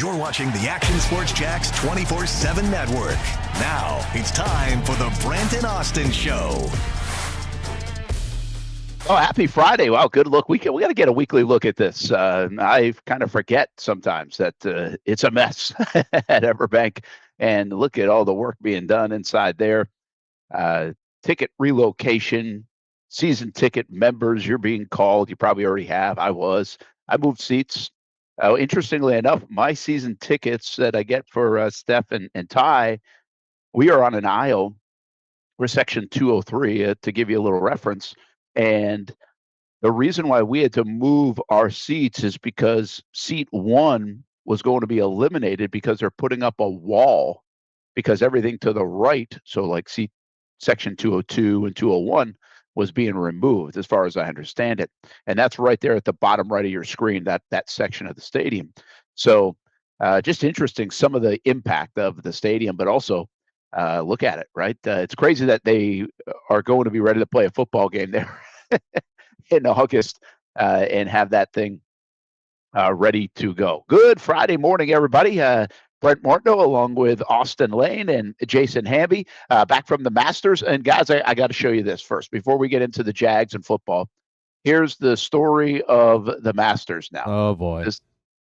You're watching the Action Sports Jacks 24/7 network. Now it's time for the Brent and Austen Show. Oh, happy Friday. Wow, good look. We got to get a weekly look at this. I kind of forget sometimes that it's a mess at Everbank. And look at all the work being done inside there. Ticket relocation, season ticket members, you're being called. You probably already have. I moved seats. Interestingly enough, my season tickets that I get for Steph and Ty, we are on an aisle. We're section 203, to give you a little reference. And the reason why we had to move our seats is because seat 1 was going to be eliminated because they're putting up a wall, because everything to the right, so like section 202 and 201, was being removed, as far as I understand it. And that's right there at the bottom right of your screen, that section of the stadium. So just interesting, some of the impact of the stadium, but also look at it, right? It's crazy that they are going to be ready to play a football game there in August and have that thing ready to go. Good Friday morning, everybody. Brent Martineau along with Austen Lane and Jason Hamby back from the Masters. And guys, I got to show you this first before we get into the Jags and football. Here's the story of the Masters now. Oh boy.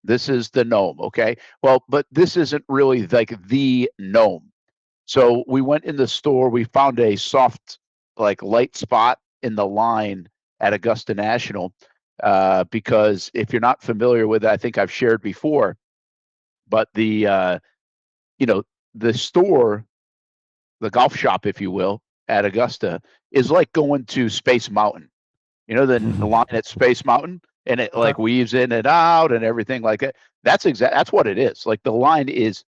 This is the gnome, okay? Well, but this isn't really like the gnome. So we went in the store, we found a soft, like light spot in the line at Augusta National, because if you're not familiar with it, I think I've shared before, but the store, the golf shop, if you will, at Augusta is like going to Space Mountain. You know, the line at Space Mountain, and it like weaves in and out and everything like that. That's what it is. Like the line is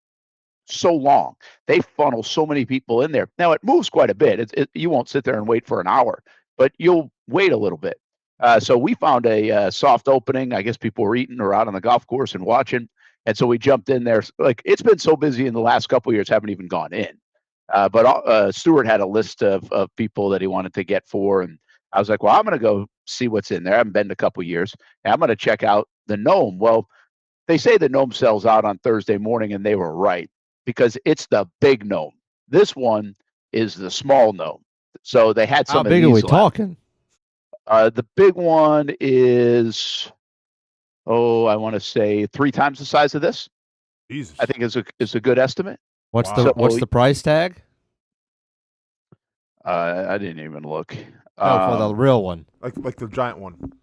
so long. They funnel so many people in there. Now it moves quite a bit. You won't sit there and wait for an hour, but you'll wait a little bit. So we found a soft opening. I guess people were eating or out on the golf course and watching. And so we jumped in there. Like, it's been so busy in the last couple of years, haven't even gone in. But Stuart had a list of people that he wanted to get for. And I was like, well, I'm going to go see what's in there. I haven't been in a couple of years. And I'm going to check out the gnome. Well, they say the gnome sells out on Thursday morning, and they were right, because it's the big gnome. This one is the small gnome. So they had some. How big are we talking? The big one is, I want to say 3 times the size of this. Jesus. I think is a good estimate. What's the price tag? I didn't even look. For the real one, like the giant one.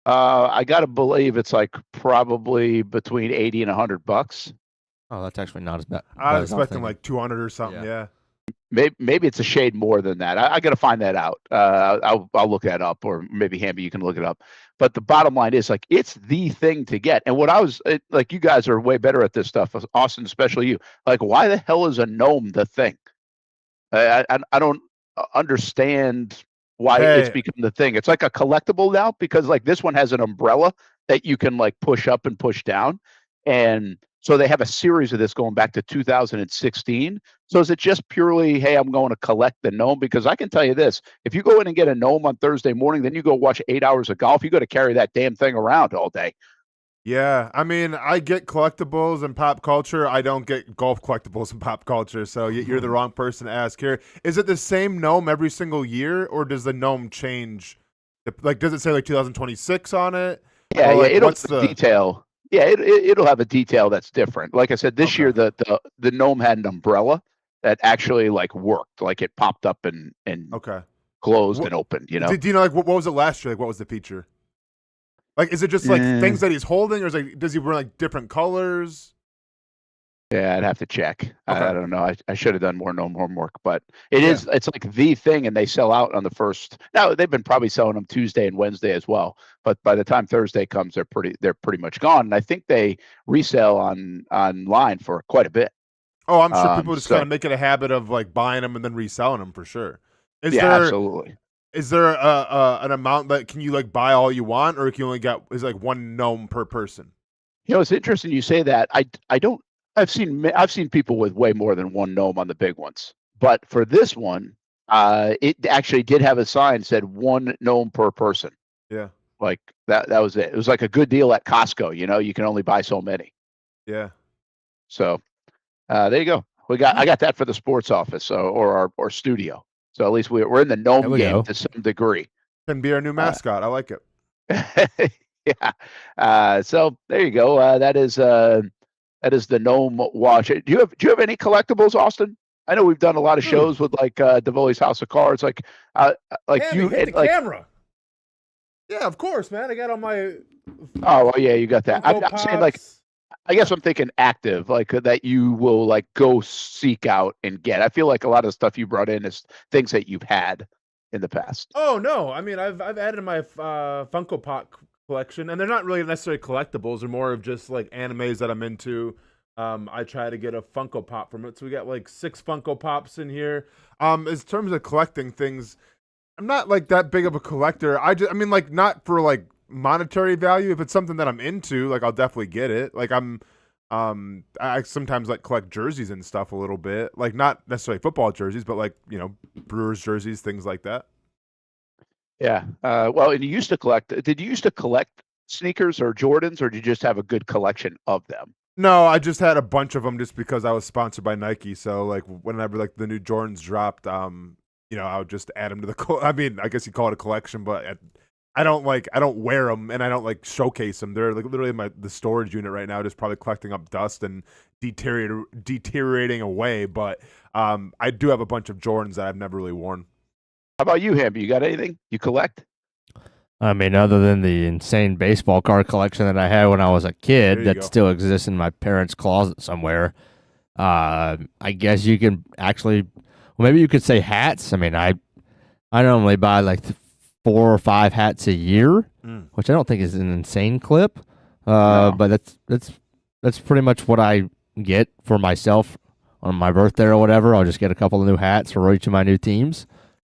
I gotta believe it's like probably between $80 and $100. Oh, that's actually not as bad. I was expecting like 200 or something. Yeah. Maybe it's a shade more than that. I got to find that out. I'll look that up, or maybe Hamby, you can look it up. But the bottom line is, like, it's the thing to get. And what like, you guys are way better at this stuff, Austin, especially you. Like, why the hell is a gnome the thing? I don't understand why it's become the thing. It's like a collectible now, because like this one has an umbrella that you can like push up and push down, and so they have a series of this going back to 2016. So is it just purely, hey, I'm going to collect the gnome? Because I can tell you this, if you go in and get a gnome on Thursday morning, then you go watch 8 hours of golf, you got to carry that damn thing around all day. Yeah, I mean, I get collectibles and pop culture. I don't get golf collectibles and pop culture, so you're the wrong person to ask here. Is it the same gnome every single year, or does the gnome change? Like, does it say like 2026 on it? Yeah, like, it'll have a detail. Yeah, it'll have a detail that's different. Like I said, this year the gnome had an umbrella that actually like worked, like it popped up and closed and opened. You know? Do you know like what was it last year? Like, what was the feature? Like, is it just like things that he's holding, or is like, does he wear like different colors? Yeah, I'd have to check. Okay. I don't know. I should have done more gnome homework, but it's like the thing, and they sell out on the first. Now they've been probably selling them Tuesday and Wednesday as well, but by the time Thursday comes, they're pretty much gone. And I think they resell online for quite a bit. Oh, I'm sure people just kind of make it a habit of like buying them and then reselling them for sure. Absolutely. Is there an amount that can you like buy all you want, or can you only is like one gnome per person? You know, it's interesting you say that. I don't. I've seen people with way more than one gnome on the big ones, but for this one, it actually did have a sign that said 1 gnome per person. Yeah, like that was it. It was like a good deal at Costco. You know, you can only buy so many. Yeah. So there you go. I got that for the sports office or our studio. So at least we're in the gnome game to some degree. Can be our new mascot. I like it. Yeah. So there you go. That is the gnome watch. Do you have any collectibles, Austin? I know we've done a lot of shows with like Davoli's House of Cards. Like you hit the camera. Yeah, of course, man. I got all my. Oh well, yeah, you got that. I'm not saying like. I guess I'm thinking active, like that you will like go seek out and get. I feel like a lot of the stuff you brought in is things that you've had in the past. Oh no, I mean I've added my Funko Pop collection, and they're not really necessarily collectibles. They're more of just like animes that I'm into. I try to get a Funko Pop from it, so we got like 6 Funko Pops in here. In terms of collecting things, I'm not like that big of a collector. I mean like not for like monetary value. If it's something that I'm into, like I'll definitely get it. Like I sometimes like collect jerseys and stuff a little bit, like not necessarily football jerseys, but like Brewers jerseys, things like that. Yeah. Well, and you used to collect. Did you used to collect sneakers or Jordans, or did you just have a good collection of them? No, I just had a bunch of them just because I was sponsored by Nike. So like whenever like the new Jordans dropped, I would just add them to the. I mean, I guess you call it a collection, but I don't wear them and I don't like showcase them. They're like literally in the storage unit right now, just probably collecting up dust and deteriorating away. But I do have a bunch of Jordans that I've never really worn. How about you, Hamby? You got anything you collect? I mean, other than the insane baseball card collection that I had when I was a kid that still exists in my parents' closet somewhere, I guess you can actually, well, maybe you could say hats. I mean, I normally buy like 4 or 5 hats a year, which I don't think is an insane clip. No. But that's pretty much what I get for myself on my birthday or whatever. I'll just get a couple of new hats for each of my new teams.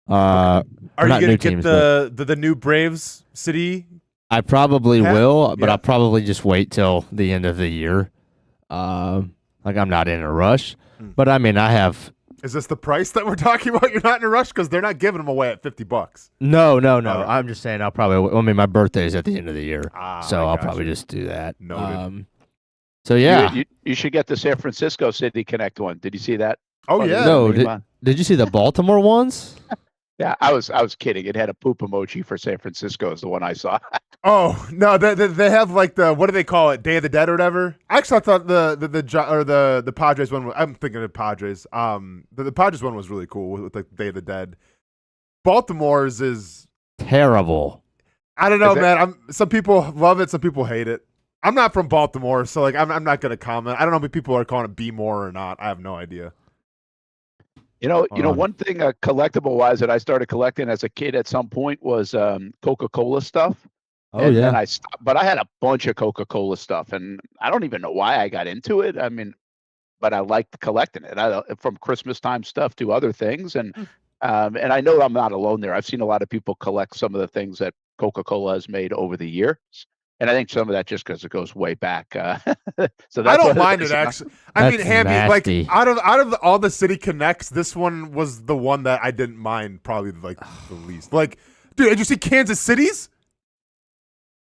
Are you going to get the new Braves city? I probably will, but Yeah. I'll probably just wait till the end of the year. Like I'm not in a rush, but I mean I have. Is this the price that we're talking about? You're not in a rush because they're not giving them away at $50. No. I'm just saying I'll probably. I mean my birthday is at the end of the year, so I'll probably you. just do that. Noted. So yeah, you should get the San Francisco City Connect one. Did you see that? Oh yeah. No, did you see the Baltimore ones? Yeah, I was kidding. It had a poop emoji for San Francisco is the one I saw. Oh no, they have like the, what do they call it, Day of the Dead or whatever. Actually, I thought the Padres one. I'm thinking of Padres. The Padres one was really cool with the Day of the Dead. Baltimore's is terrible. I don't know, man. Some people love it, some people hate it. I'm not from Baltimore, so like I'm not gonna comment. I don't know if people are calling it B more or not. I have no idea. One thing collectible wise that I started collecting as a kid at some point was Coca-Cola stuff. Oh yeah. And I stopped, but I had a bunch of Coca-Cola stuff, and I don't even know why I got into it. I mean, but I liked collecting it. From Christmas time stuff to other things, and I know I'm not alone there. I've seen a lot of people collect some of the things that Coca-Cola has made over the years. And I think some of that just because it goes way back. So I don't mind it actually. I mean, Hamby, nasty. like out of all the City Connects, this one was the one that I didn't mind probably like the least. Like, dude, did you see Kansas City's?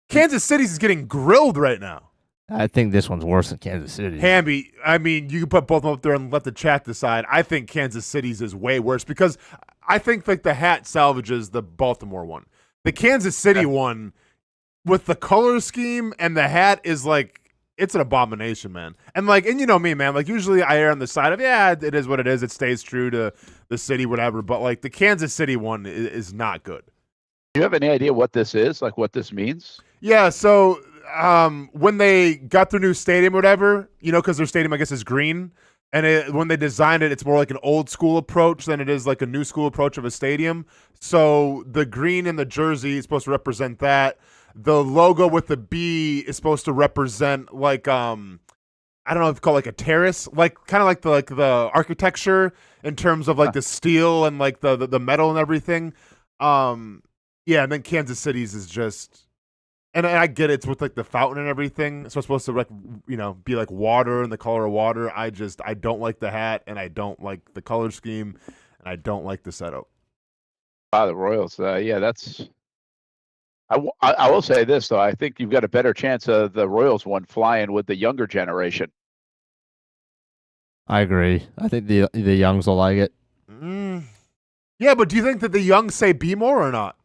Kansas City's is getting grilled right now. I think this one's worse than Kansas City. Hamby, I mean, you can put both of them up there and let the chat decide. I think Kansas City's is way worse because I think like the hat salvages the Baltimore one. The Kansas City one, with the color scheme and the hat, is like, it's an abomination, man. And like, and you know me, man, like usually I err on the side of, yeah, it is what it is. It stays true to the city, whatever. But like the Kansas City one is not good. Do you have any idea what this is? Like what this means? Yeah. So when they got their new stadium or whatever, because their stadium, I guess, is green. And when they designed it, it's more like an old school approach than it is like a new school approach of a stadium. So the green in the jersey is supposed to represent that. The logo with the B is supposed to represent like I don't know if it's called like a terrace, like kind of like the architecture in terms of like the steel and like the metal and everything. Yeah, and then Kansas City's is just, and I get it, it's with like the fountain and everything. So it's supposed to be like water and the color of water. I don't like the hat, and I don't like the color scheme, and I don't like the setup. Wow, the Royals. Yeah, that's. I will say this though. I think you've got a better chance of the Royals one flying with the younger generation. I agree. I think the youngs will like it. Yeah, but do you think that the young say be more or not?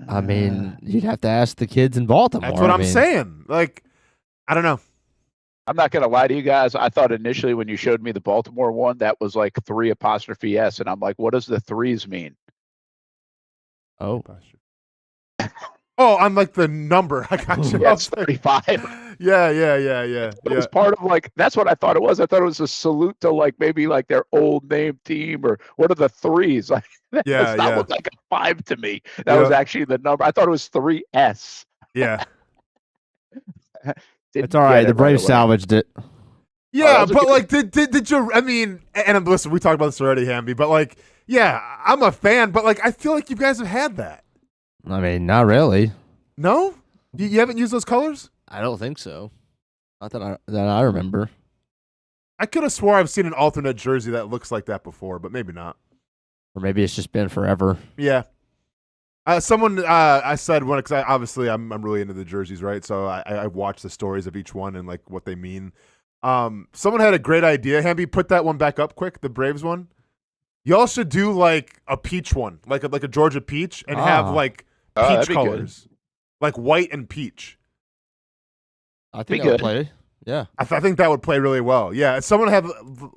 I mean, you'd have to ask the kids in Baltimore. That's what I'm saying. Like, I don't know. I'm not going to lie to you guys. I thought initially when you showed me the Baltimore one, that was like 3'S. And I'm like, what does the threes mean? Oh. Oh, I'm like the number. I got you. Yeah, it's 35. Yeah. It was part of like, that's what I thought it was. I thought it was a salute to like maybe like their old name team or what are the threes? Like, that does not look like a 5 to me. That was actually the number. I thought it was 3S. Yeah. It's all right. The Braves salvaged it. Yeah, but like, did you? I mean, and listen, we talked about this already, Hamby. But like, yeah, I'm a fan. But like, I feel like you guys have had that. I mean, not really. No, you haven't used those colors. I don't think so. Not that I remember. I could have swore I've seen an alternate jersey that looks like that before, but maybe not. Or maybe it's just been forever. Yeah. Someone I said one because obviously I'm really into the jerseys, right? So I watch the stories of each one and like what they mean. Someone had a great idea. Hamby, put that one back up quick. The Braves one. Y'all should do like a peach one, like a Georgia peach, and have like peach colors, like white and peach. I think that would play. Yeah, I think that would play really well. Yeah, someone had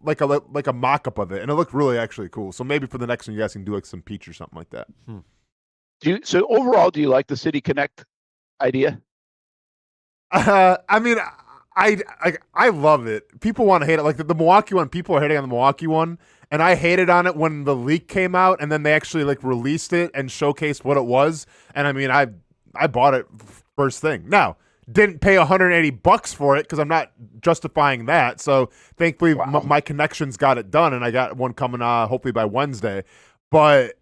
like a mock-up of it, and it looked really actually cool. So maybe for the next one, you guys can do like some peach or something like that. So overall, do you like the City Connect idea? I mean, I love it. People want to hate it. Like the Milwaukee one, people are hating on the Milwaukee one, and I hated on it when the leak came out, and then they actually like released it and showcased what it was. And I mean, I bought it first thing. Now, didn't pay $180 for it because I'm not justifying that. So thankfully, my connections got it done, and I got one coming hopefully by Wednesday. But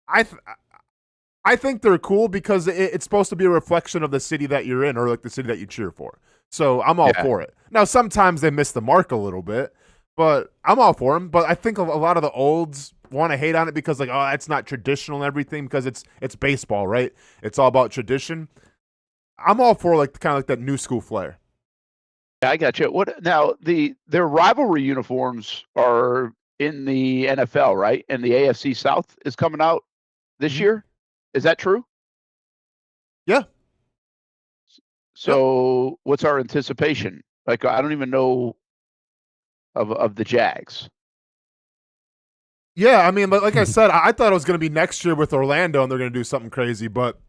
I think they're cool because it's supposed to be a reflection of the city that you're in or like the city that you cheer for. So I'm all for it. Now, sometimes they miss the mark a little bit, but I'm all for them. But I think a lot of the olds want to hate on it because like, oh, that's not traditional and everything because it's baseball, right? It's all about tradition. I'm all for like kind of like that new school flair. Yeah, I got you. What now? Their rivalry uniforms are in the NFL, right? And the AFC South is coming out this year. Is that true? Yeah. So what's our anticipation? Like, I don't even know of the Jags. Yeah, I mean, like I said, I thought it was going to be next year with Orlando, and they're going to do something crazy, but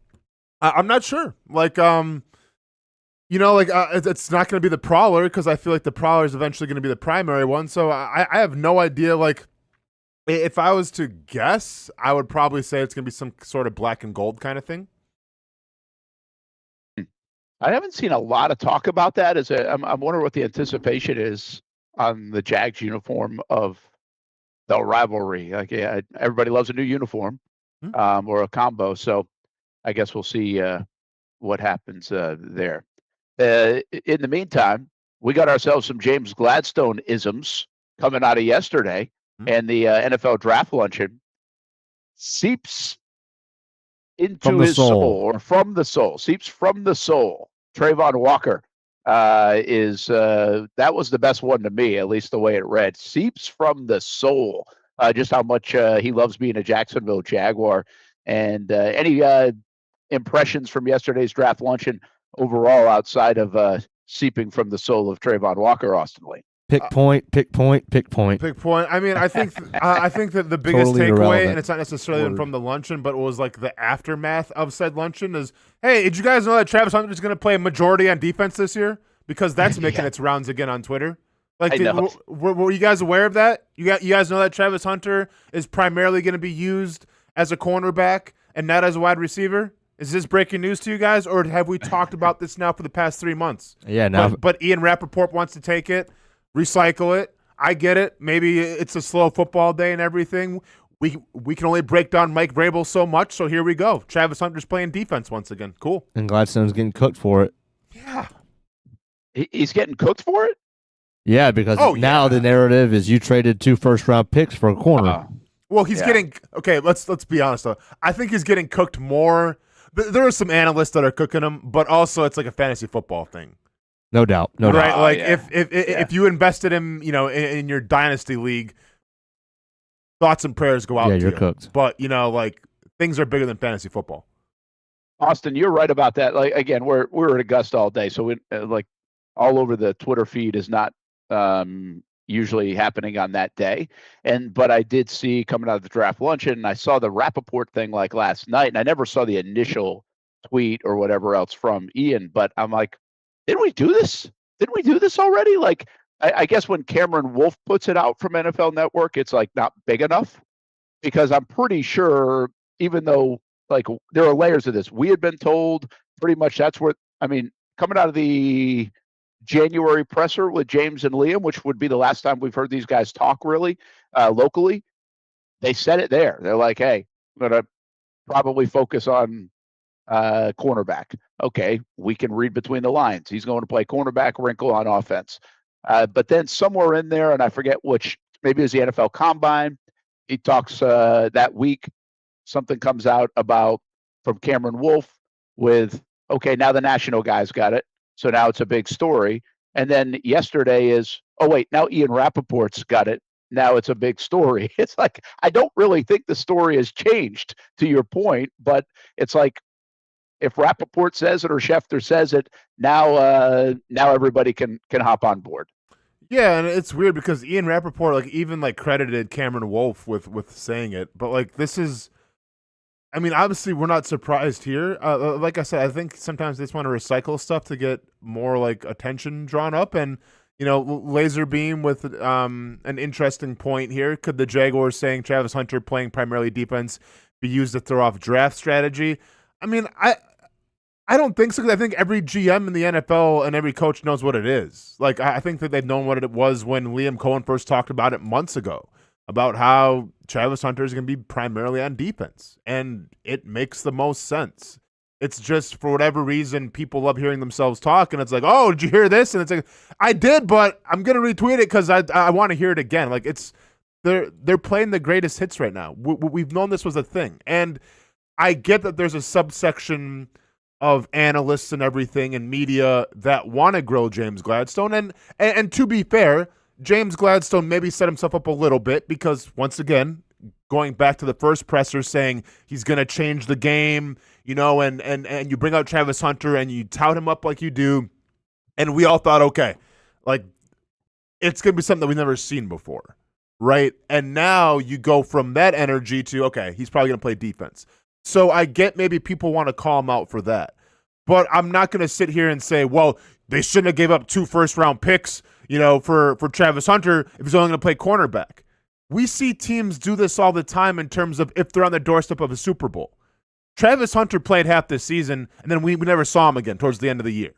I'm not sure. Like, you know, like it's not going to be the Prowler because I feel like the Prowler is eventually going to be the primary one. So I have no idea. Like, if I was to guess, I would probably say it's going to be some sort of black and gold kind of thing. I haven't seen a lot of talk about that. I'm wondering what the anticipation is on the Jags uniform of the rivalry. Like, yeah, everybody loves a new uniform or a combo. So I guess we'll see what happens there. In the meantime, we got ourselves some James Gladstone isms coming out of yesterday, and the NFL draft luncheon seeps into his soul, or from the soul, seeps from the soul. Trayvon Walker that was the best one to me, at least the way it read. Seeps from the soul. Just how much he loves being a Jacksonville Jaguar. And any impressions from yesterday's draft luncheon overall outside of seeping from the soul of Trayvon Walker, Austen Lane? Pick point. I mean, I think that the biggest Totally takeaway, irrelevant. and it's not necessarily from the luncheon, but it was like the aftermath of said luncheon is, hey, did you guys know that Travis Hunter is going to play a majority on defense this year? Because that's making its rounds again on Twitter. Like, were you guys aware of that? You guys know that Travis Hunter is primarily going to be used as a cornerback and not as a wide receiver? Is this breaking news to you guys, or have we talked about this now for the past 3 months? Yeah, now. But Ian Rappaport wants to take it, recycle it. I get it. Maybe it's a slow football day and everything. We can only break down Mike Vrabel so much, so here we go. Travis Hunter's playing defense once again. Cool. And Gladstone's getting cooked for it. Yeah. He's getting cooked for it? Yeah, because now the narrative is you traded 2 first-round picks for a corner. Well, he's getting – okay, let's be honest, though. I think he's getting cooked more – there are some analysts that are cooking him, but also it's like a fantasy football thing. No doubt. No doubt. Right? Like if you invested in, in your dynasty league, thoughts and prayers go out to you're you. cooked. But, like things are bigger than fantasy football. Austin, you're right about that. Like again, we're at Augusta all day, so we like all over the Twitter feed is not usually happening on that day. But I did see coming out of the draft luncheon, and I saw the Rappaport thing like last night, and I never saw the initial tweet or whatever else from Ian. But I'm like, didn't we do this? Didn't we do this already? Like, I guess when Cameron Wolf puts it out from NFL Network, it's like not big enough, because I'm pretty sure, even though like there are layers of this, we had been told pretty much that's where, I mean, coming out of the January presser with James and Liam, which would be the last time we've heard these guys talk really locally, they said it there. They're like, hey, I'm going to probably focus on cornerback. Okay, we can read between the lines. He's going to play cornerback, wrinkle on offense. But then somewhere in there, and I forget which, maybe it was the NFL Combine, he talks that week, something comes out about from Cameron Wolf with, okay, now the national guys got it. So now it's a big story. And then yesterday is, oh, wait, now Ian Rappaport's got it. Now it's a big story. It's like, I don't really think the story has changed, to your point, but it's like, if Rappaport says it or Schefter says it, now everybody can hop on board. Yeah, and it's weird because Ian Rappaport even credited Cameron Wolf with saying it, but this is, I mean, obviously we're not surprised here. Like I said, I think sometimes they just want to recycle stuff to get more attention drawn up, and Laser Beam with an interesting point here. Could the Jaguars saying Travis Hunter playing primarily defense be used to throw off draft strategy? I mean, I don't think so, because I think every GM in the NFL and every coach knows what it is. I think that they've known what it was when Liam Coen first talked about it months ago, about how Travis Hunter is going to be primarily on defense, and it makes the most sense. It's just, for whatever reason, people love hearing themselves talk, and it's like, oh, did you hear this? And it's like, I did, but I'm going to retweet it because I want to hear it again. They're playing the greatest hits right now. We've known this was a thing, and I get that there's a subsection of analysts and everything and media that want to grow James Gladstone. And to be fair, James Gladstone maybe set himself up a little bit because, once again, going back to the first presser saying he's going to change the game, and you bring out Travis Hunter and you tout him up like you do. And we all thought, okay, it's going to be something that we've never seen before, right? And now you go from that energy to, okay, he's probably going to play defense. So I get maybe people want to call him out for that. But I'm not going to sit here and say, well, they shouldn't have gave up 2 first-round picks, for Travis Hunter if he's only going to play cornerback. We see teams do this all the time in terms of if they're on the doorstep of a Super Bowl. Travis Hunter played half this season, and then we never saw him again towards the end of the year.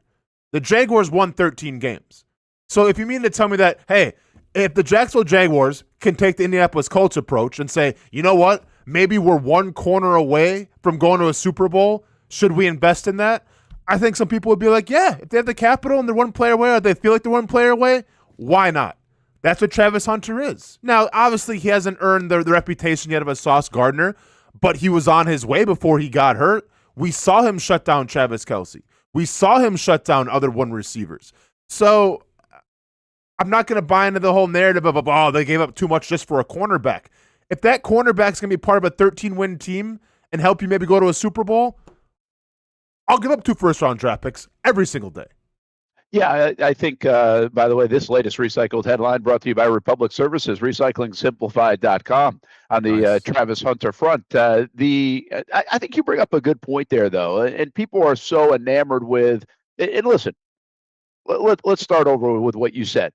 The Jaguars won 13 games. So if you mean to tell me that, hey, if the Jacksonville Jaguars can take the Indianapolis Colts approach and say, you know what, maybe we're one corner away from going to a Super Bowl, should we invest in that? I think some people would be like, yeah, if they have the capital and they're one player away, or they feel like they're one player away, why not? That's what Travis Hunter is. Now, obviously, he hasn't earned the reputation yet of a Sauce Gardner, but he was on his way before he got hurt. We saw him shut down Travis Kelce. We saw him shut down other one receivers. So I'm not going to buy into the whole narrative of, oh, they gave up too much just for a cornerback. If that cornerback's going to be part of a 13-win team and help you maybe go to a Super Bowl, I'll give up 2 first-round draft picks every single day. Yeah, I think, by the way, this latest recycled headline brought to you by Republic Services, recyclingsimplified.com on the Nice. Travis Hunter front. I think you bring up a good point there, though, and people are so enamored with, and listen, let's start over with what you said.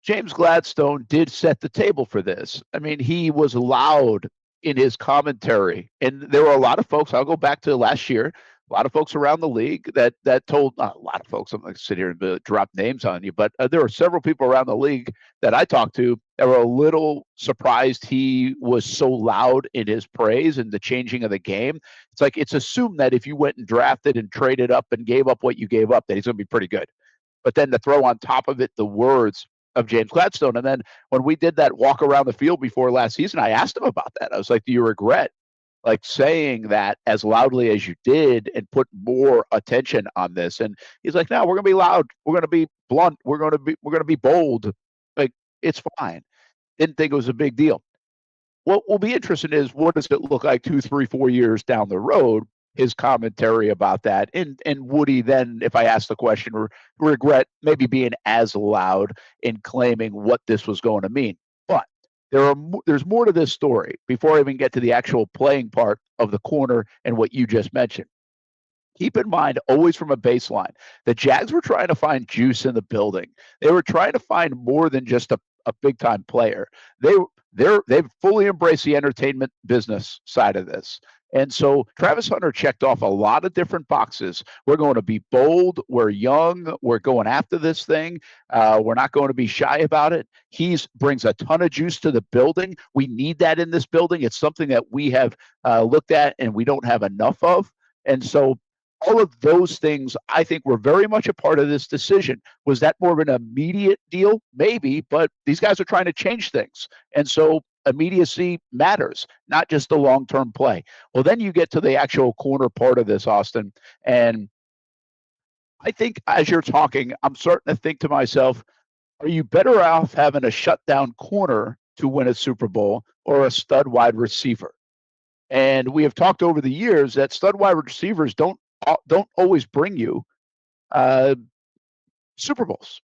James Gladstone did set the table for this. I mean, he was loud in his commentary, and there were a lot of folks, I'll go back to last year, a lot of folks around the league that told, not a lot of folks, I'm not going to sit here and drop names on you, but there were several people around the league that I talked to that were a little surprised he was so loud in his praise and the changing of the game. It's like, it's assumed that if you went and drafted and traded up and gave up what you gave up, that he's going to be pretty good. But then to throw on top of it the words of James Gladstone. And then when we did that walk around the field before last season, I asked him about that. I was like, do you regret like saying that as loudly as you did and put more attention on this. And he's like, no, we're going to be loud. We're going to be blunt. We're going to be bold. Like, it's fine. Didn't think it was a big deal. What will be interesting is what does it look like 2, 3, 4 years down the road? His commentary about that, and would he then, if I ask the question, regret maybe being as loud in claiming what this was going to mean? But there's more to this story before I even get to the actual playing part of the corner and what you just mentioned. Keep in mind, always from a baseline, the Jags were trying to find juice in the building. They were trying to find more than just a big time player. They've fully embraced the entertainment business side of this. And so Travis Hunter checked off a lot of different boxes. We're going to be bold. We're young. We're going after this thing. We're not going to be shy about it. He brings a ton of juice to the building. We need that in this building. It's something that we have looked at and we don't have enough of. And so all of those things, I think, were very much a part of this decision. Was that more of an immediate deal? Maybe, but these guys are trying to change things. And so immediacy matters, not just the long-term play. Well, then you get to the actual corner part of this, Austen. And I think as you're talking, I'm starting to think to myself, are you better off having a shutdown corner to win a Super Bowl or a stud wide receiver? And we have talked over the years that stud wide receivers don't always bring you Super Bowls.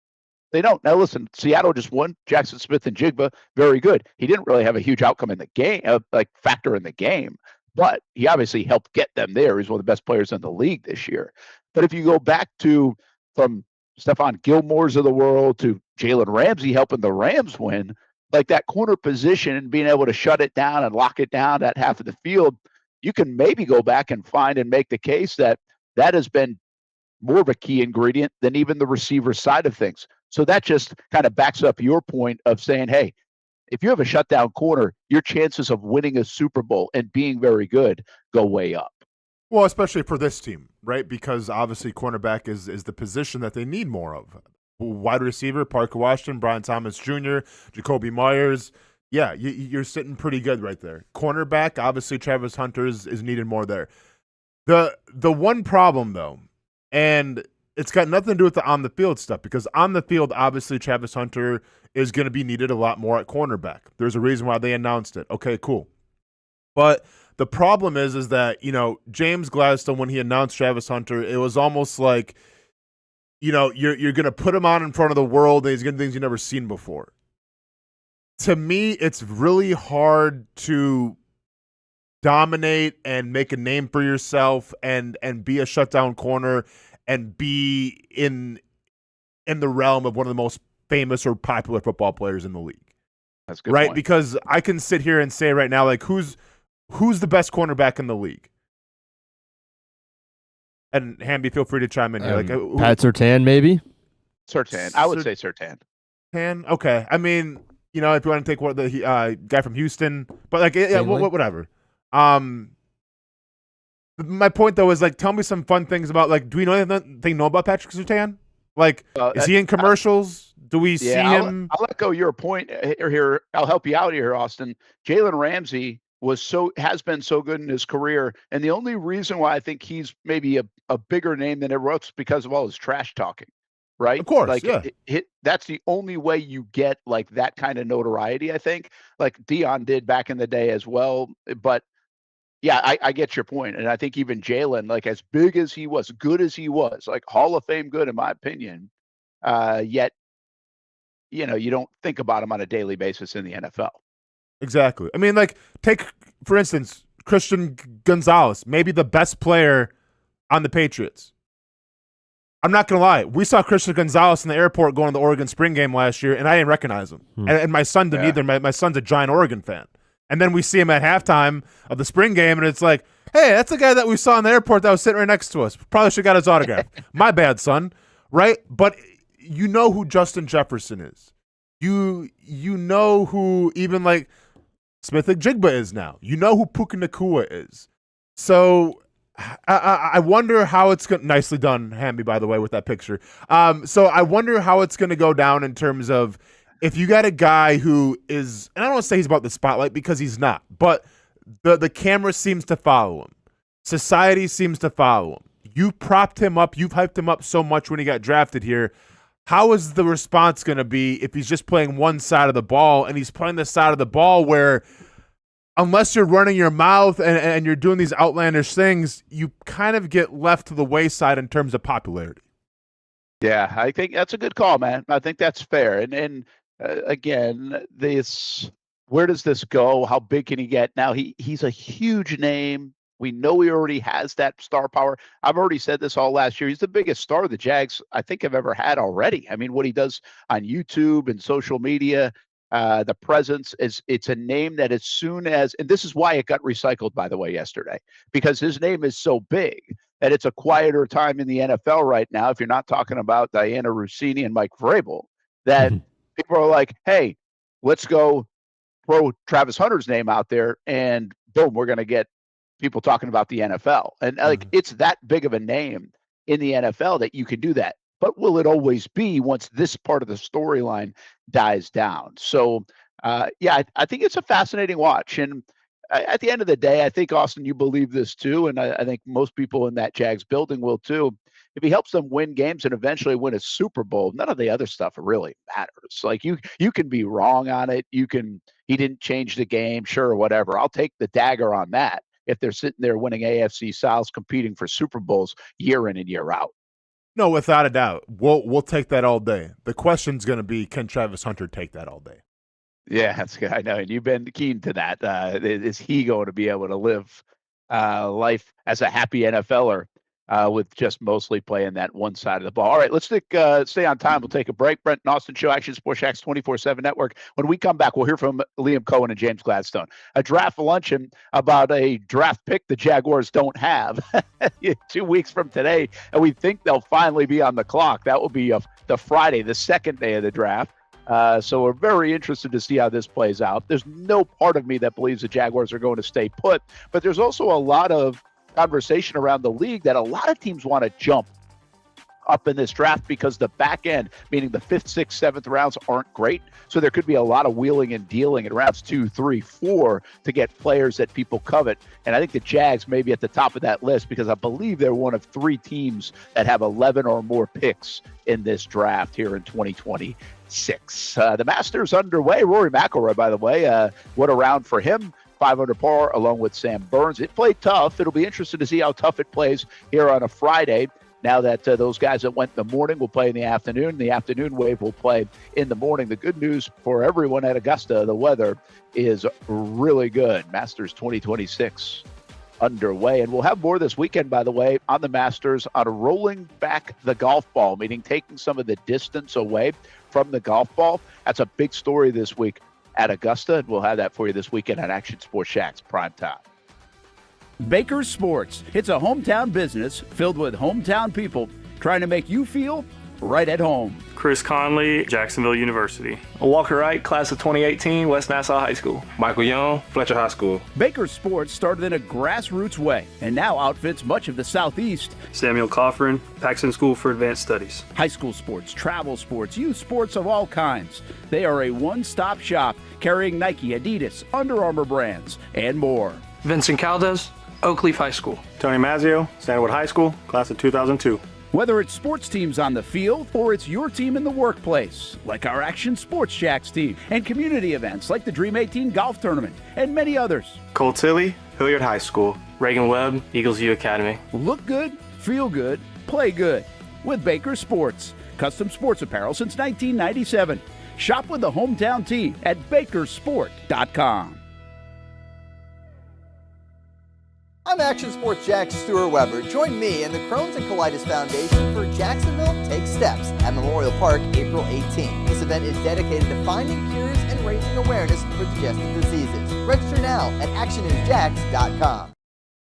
They don't. Now, listen, Seattle just won. Jackson Smith and Jigba, very good. He didn't really have a huge outcome in the game, factor in the game, but he obviously helped get them there. He's one of the best players in the league this year. But if you go back to from Stephon Gilmore's of the world to Jalen Ramsey helping the Rams win, like that corner position and being able to shut it down and lock it down at half of the field, you can maybe go back and find and make the case that has been more of a key ingredient than even the receiver side of things. So that just kind of backs up your point of saying, hey, if you have a shutdown corner, your chances of winning a Super Bowl and being very good go way up. Well, especially for this team, right? Because obviously cornerback is the position that they need more of. Wide receiver, Parker Washington, Brian Thomas Jr., Jacoby Myers. Yeah, you're sitting pretty good right there. Cornerback, obviously Travis Hunter is needed more there. The one problem, though, and it's got nothing to do with the on-the-field stuff, because on the field, obviously, Travis Hunter is going to be needed a lot more at cornerback. There's a reason why they announced it. Okay, cool. But the problem is that, James Gladstone, when he announced Travis Hunter, it was almost like, you're going to put him on in front of the world, and he's going to do things you've never seen before. To me, it's really hard to dominate and make a name for yourself and be a shutdown corner and be in the realm of one of the most famous or popular football players in the league. That's a good right? point. Because I can sit here and say right now, like, who's the best cornerback in the league? And Hamby, feel free to chime in here. Pat Surtain, maybe? Surtain. I would say Surtain. Okay. I mean, if you want to take the guy from Houston, but whatever. My point, though, is, tell me some fun things about, do we know anything about Patrick Surtain? Is he in commercials? Do we see him? I'll let go your point here. I'll help you out here, Austen. Jalen Ramsey has been so good in his career, and the only reason why I think he's maybe a bigger name than everyone else is because of all his trash talking, right? Of course, yeah. That's the only way you get, that kind of notoriety, I think. Like Dion did back in the day as well, but yeah, I get your point. And I think even Jalen, as big as he was, good as he was, Hall of Fame good, in my opinion, yet, you don't think about him on a daily basis in the NFL. Exactly. I mean, take, for instance, Christian Gonzalez, maybe the best player on the Patriots. I'm not going to lie. We saw Christian Gonzalez in the airport going to the Oregon spring game last year, and I didn't recognize him. And my son didn't either. My son's a giant Oregon fan. And then we see him at halftime of the spring game, and it's like, hey, that's the guy that we saw in the airport that was sitting right next to us. Probably should have got his autograph. My bad, son. Right? But you know who Justin Jefferson is. You know who even Smith-Njigba is now. You know who Puka Nacua is. So I wonder how it's going to – nicely done, Hamby, by the way, with that picture. So I wonder how it's going to go down in terms of – if you got a guy who is, and I don't want to say he's about the spotlight because he's not, but The camera seems to follow him. Society seems to follow him. You propped him up. You've hyped him up so much when he got drafted here. How is the response going to be if he's just playing one side of the ball and he's playing the side of the ball where unless you're running your mouth and you're doing these outlandish things, you kind of get left to the wayside in terms of popularity? Yeah, I think that's a good call, man. I think that's fair. And again, where does this go? How big can he get? Now, he's a huge name. We know he already has that star power. I've already said this all last year. He's the biggest star the Jags, I think, have ever had already. I mean, what he does on YouTube and social media, the presence, it's a name that as soon as, and this is why it got recycled, by the way, yesterday, because his name is so big that it's a quieter time in the NFL right now, if you're not talking about Diana Rossini and Mike Vrabel, that people are like, hey, let's go throw Travis Hunter's name out there, and boom, we're going to get people talking about the NFL. And it's that big of a name in the NFL that you can do that. But will it always be once this part of the storyline dies down? So, I think it's a fascinating watch. And at the end of the day, I think, Austin, you believe this too. And I think most people in that Jags building will too. If he helps them win games and eventually win a Super Bowl, none of the other stuff really matters. Like you can be wrong on it. He didn't change the game, sure, whatever. I'll take the dagger on that if they're sitting there winning AFC Souths, competing for Super Bowls year in and year out. No, without a doubt. We'll take that all day. The question's going to be, can Travis Hunter take that all day? Yeah, that's good. I know. And you've been keen to that. Is he going to be able to live life as a happy NFLer with just mostly playing that one side of the ball? All right, let's stay on time. We'll take a break. Brent and Austin Show, Action Sports Jax 24/7 Network. When we come back, we'll hear from Liam Coen and James Gladstone. A draft luncheon about a draft pick the Jaguars don't have 2 weeks from today, and we think they'll finally be on the clock. That will be the Friday, the second day of the draft. So we're very interested to see how this plays out. There's no part of me that believes the Jaguars are going to stay put, but there's also a lot of conversation around the league that a lot of teams want to jump up in this draft because the back end, meaning the 5th, 6th, 7th rounds, aren't great. So there could be a lot of wheeling and dealing in rounds 2, 3, 4 to get players that people covet. And I think the Jags may be at the top of that list because I believe they're one of 3 teams that have 11 or more picks in this draft here in 2026. The Masters underway. Rory McIlroy, by the way, what a round for him. 5 under par along with Sam Burns. It played tough. It'll be interesting to see how tough it plays here on a Friday. Now that those guys that went in the morning will play in the afternoon. The afternoon wave will play in the morning. The good news for everyone at Augusta, the weather is really good. Masters 2026 underway. And we'll have more this weekend, by the way, on the Masters on rolling back the golf ball, meaning taking some of the distance away from the golf ball. That's a big story this week at Augusta, and we'll have that for you this weekend on Action Sports Jax Prime Time. Baker's Sports. It's a hometown business filled with hometown people trying to make you feel right at home. Chris Conley, Jacksonville University. Walker Wright, class of 2018, West Nassau High School. Michael Young, Fletcher High School. Baker's Sports started in a grassroots way and now outfits much of the Southeast. Samuel Coffrin, Paxton School for Advanced Studies. High school sports, travel sports, youth sports of all kinds. They are a one-stop shop carrying Nike, Adidas, Under Armour brands, and more. Vincent Caldes, Oak Leaf High School. Tony Mazzio, Sandwood High School, class of 2002. Whether it's sports teams on the field or it's your team in the workplace, like our Action Sports Jax team, and community events like the Dream 18 Golf Tournament, and many others. Cole Tilley, Hilliard High School. Reagan Webb, Eagles View Academy. Look good, feel good, play good with Baker Sports. Custom sports apparel since 1997. Shop with the hometown team at bakersport.com. I'm Action Sports Jax Stuart Weber. Join me and the Crohn's and Colitis Foundation for Jacksonville Take Steps at Memorial Park April 18th. This event is dedicated to finding cures and raising awareness for digestive diseases. Register now at actionnewsjax.com.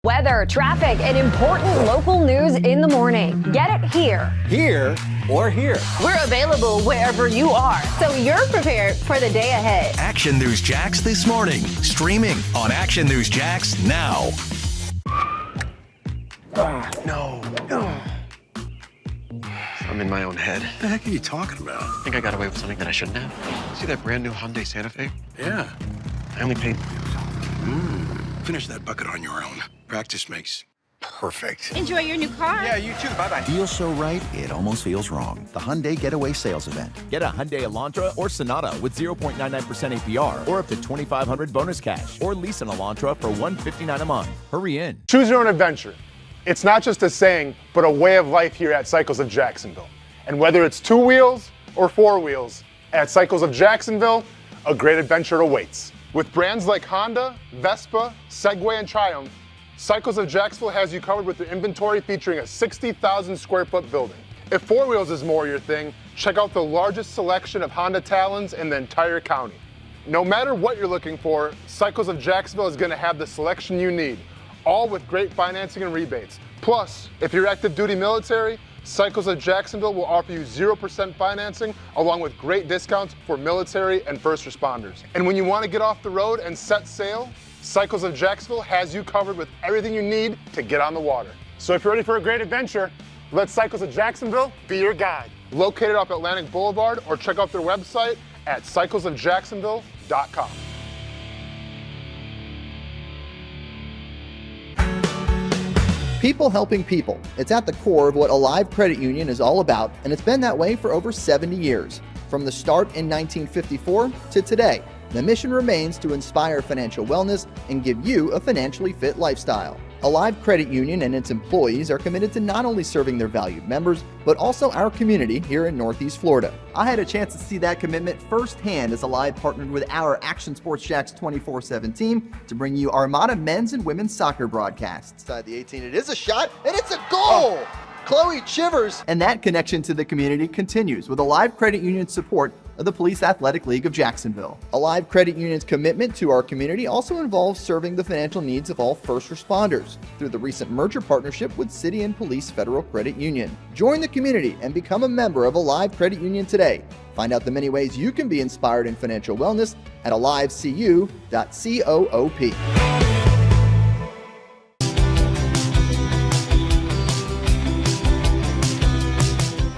Weather, traffic, and important local news in the morning. Get it here. Here or here. We're available wherever you are, so you're prepared for the day ahead. Action News Jax this morning, streaming on Action News Jax now. No. I'm in my own head. What the heck are you talking about? I think I got away with something that I shouldn't have. See that brand new Hyundai Santa Fe? Yeah. I only paid Finish that bucket on your own. Practice makes perfect. Enjoy your new car. Yeah, you too. Bye-bye. Feels so right, it almost feels wrong. The Hyundai Getaway Sales Event. Get a Hyundai Elantra or Sonata with 0.99% APR or up to $2,500 bonus cash. Or lease an Elantra for $159 a month. Hurry in. Choose your own adventure. It's not just a saying, but a way of life here at Cycles of Jacksonville. And whether it's 2 wheels or 4 wheels, at Cycles of Jacksonville, a great adventure awaits. With brands like Honda, Vespa, Segway, and Triumph, Cycles of Jacksonville has you covered with their inventory featuring a 60,000 square foot building. If 4 wheels is more your thing, check out the largest selection of Honda Talons in the entire county. No matter what you're looking for, Cycles of Jacksonville is going to have the selection you need, all with great financing and rebates. Plus, if you're active duty military, Cycles of Jacksonville will offer you 0% financing along with great discounts for military and first responders. And when you want to get off the road and set sail, Cycles of Jacksonville has you covered with everything you need to get on the water. So if you're ready for a great adventure, let Cycles of Jacksonville be your guide. Located off Atlantic Boulevard, or check out their website at cyclesofjacksonville.com. People helping people. It's at the core of what Alive Credit Union is all about, and it's been that way for over 70 years. From the start in 1954 to today, the mission remains to inspire financial wellness and give you a financially fit lifestyle. Alive Credit Union and its employees are committed to not only serving their valued members, but also our community here in Northeast Florida. I had a chance to see that commitment firsthand as Alive partnered with our Action Sports Jacks 24/7 team to bring you Armada men's and women's soccer broadcasts. Inside the 18, it is a shot, and it's a goal! Chloe Chivers! And that connection to the community continues with Alive Credit Union's support of the Police Athletic League of Jacksonville. Alive Credit Union's commitment to our community also involves serving the financial needs of all first responders through the recent merger partnership with City and Police Federal Credit Union. Join the community and become a member of Alive Credit Union today. Find out the many ways you can be inspired in financial wellness at alivecu.coop.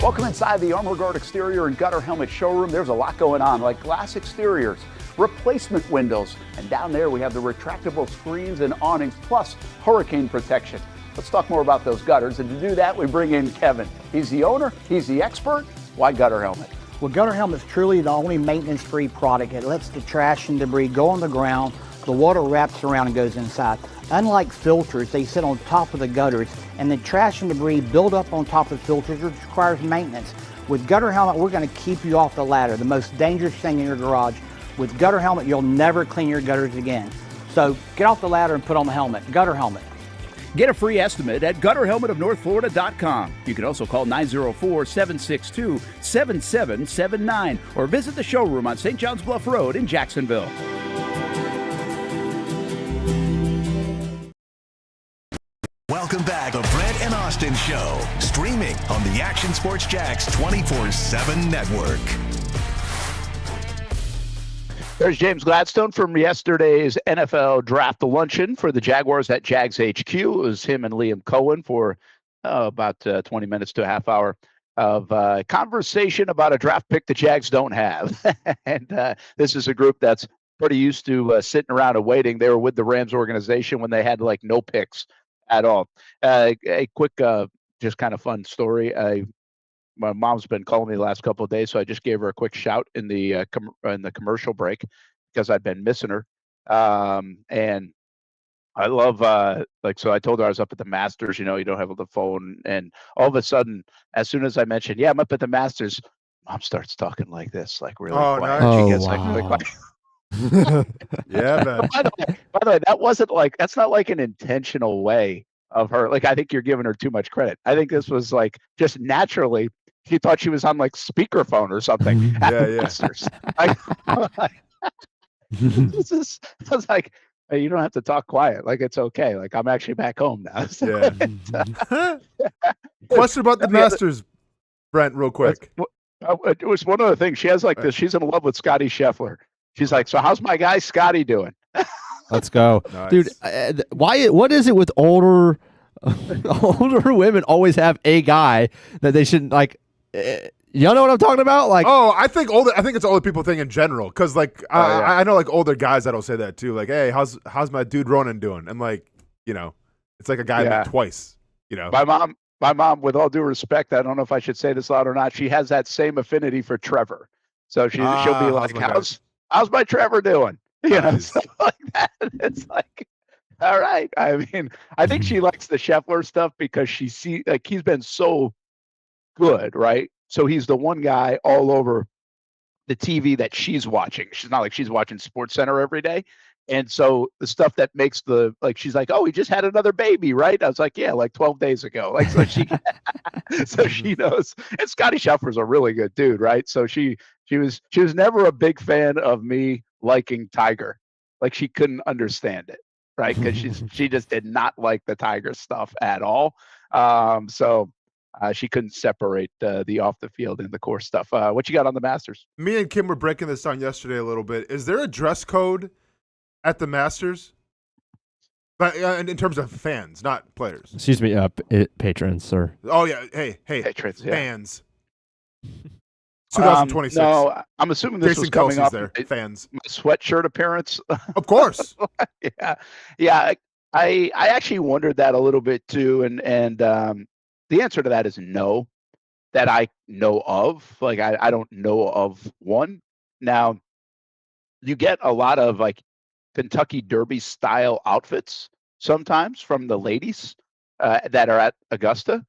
Welcome inside the Armor Guard exterior and gutter helmet showroom. There's a lot going on, like glass exteriors, replacement windows, and down there we have the retractable screens and awnings, plus hurricane protection. Let's talk more about those gutters, and to do that, we bring in Kevin. He's the owner, he's the expert. Why Gutter Helmet? Well, Gutter Helmet is truly the only maintenance-free product. It lets the trash and debris go on the ground, the water wraps around and goes inside. Unlike filters, they sit on top of the gutters, and the trash and debris build up on top of filters, which requires maintenance. With Gutter Helmet, we're going to keep you off the ladder, the most dangerous thing in your garage. With Gutter Helmet, you'll never clean your gutters again. So get off the ladder and put on the helmet. Gutter Helmet. Get a free estimate at gutterhelmetofnorthflorida.com. You can also call 904-762-7779 or visit the showroom on St. John's Bluff Road in Jacksonville. Welcome back to the Brent and Austin Show, streaming on the Action Sports Jacks 24/7 network. There's James Gladstone from yesterday's NFL Draft Luncheon for the Jaguars at Jags HQ. It was him and Liam Coen for about 20 minutes to a half hour of conversation about a draft pick the Jags don't have. And this is a group that's pretty used to sitting around and waiting. They were with the Rams organization when they had like no picks at all. A quick, just kind of fun story. My mom's been calling me the last couple of days, so I just gave her a quick shout in the commercial break because I'd been missing her. And I love so I told her I was up at the Masters. You know, you don't have the phone, and all of a sudden, as soon as I mentioned, yeah, I'm up at the Masters, Mom starts talking like this, like really quiet. Nice. She gets like really quiet. Yeah, man. By the way, that's not like an intentional way of her. Like, I think you're giving her too much credit. I think this was like just naturally. She thought she was on like speakerphone or something at the Masters. I was like, hey, you don't have to talk quiet. Like, it's okay. Like, I'm actually back home now. Yeah. Question about the Masters, Brent, real quick. It was one of the things. She has like this. She's in love with Scotty Scheffler. She's like, so how's my guy Scotty doing? Let's go. Nice. Dude. What is it with older women always have a guy that they shouldn't like, Y'all know what I'm talking about? Like, I think it's older people thing in general. Because like I know like older guys that'll say that too. Like, hey, how's my dude Ronan doing? And like, it's like a guy I met twice. My mom, with all due respect, I don't know if I should say this loud or not. She has that same affinity for Trevor. So she'll be like, how's my Trevor doing? Stuff like that. It's like, all right. I mean, I think she likes the Scheffler stuff because she sees like he's been so good, right? So he's the one guy all over the TV that she's watching. She's not like she's watching SportsCenter every day. And so the stuff that makes she's like, oh, he just had another baby, right? I was like, yeah, like 12 days ago. Like, so she knows. And Scotty Scheffler's a really good dude, right? So she was never a big fan of me liking Tiger. Like she couldn't understand it, right? Because she just did not like the Tiger stuff at all. So she couldn't separate the off the field and the course stuff. What you got on the Masters? Me and Kim were breaking this down yesterday a little bit. Is there a dress code at the Masters? But in terms of fans, not players. Excuse me, patrons, sir. Oh yeah, hey, patrons, fans. 2026. No, I'm assuming this was coming up. There. Fans, my sweatshirt appearance. Of course. yeah. I actually wondered that a little bit too, and the answer to that is no, that I know of. Like I don't know of one. Now, you get a lot of like Kentucky Derby style outfits sometimes from the ladies that are at Augusta.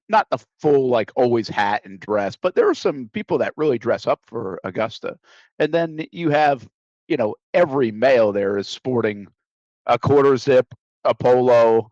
Not the full like always hat and dress, but there are some people that really dress up for Augusta. And then you have, every male there is sporting a quarter zip, a polo,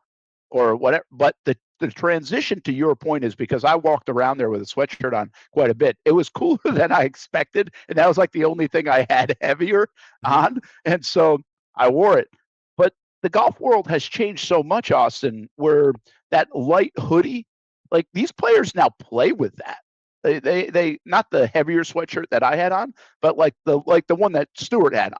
or whatever. But the transition to your point is because I walked around there with a sweatshirt on quite a bit. It was cooler than I expected. And that was like the only thing I had heavier on. And so I wore it. But the golf world has changed so much, Austin, where that light hoodie, like these players now play with that. They not the heavier sweatshirt that I had on, but like the one that Stewart had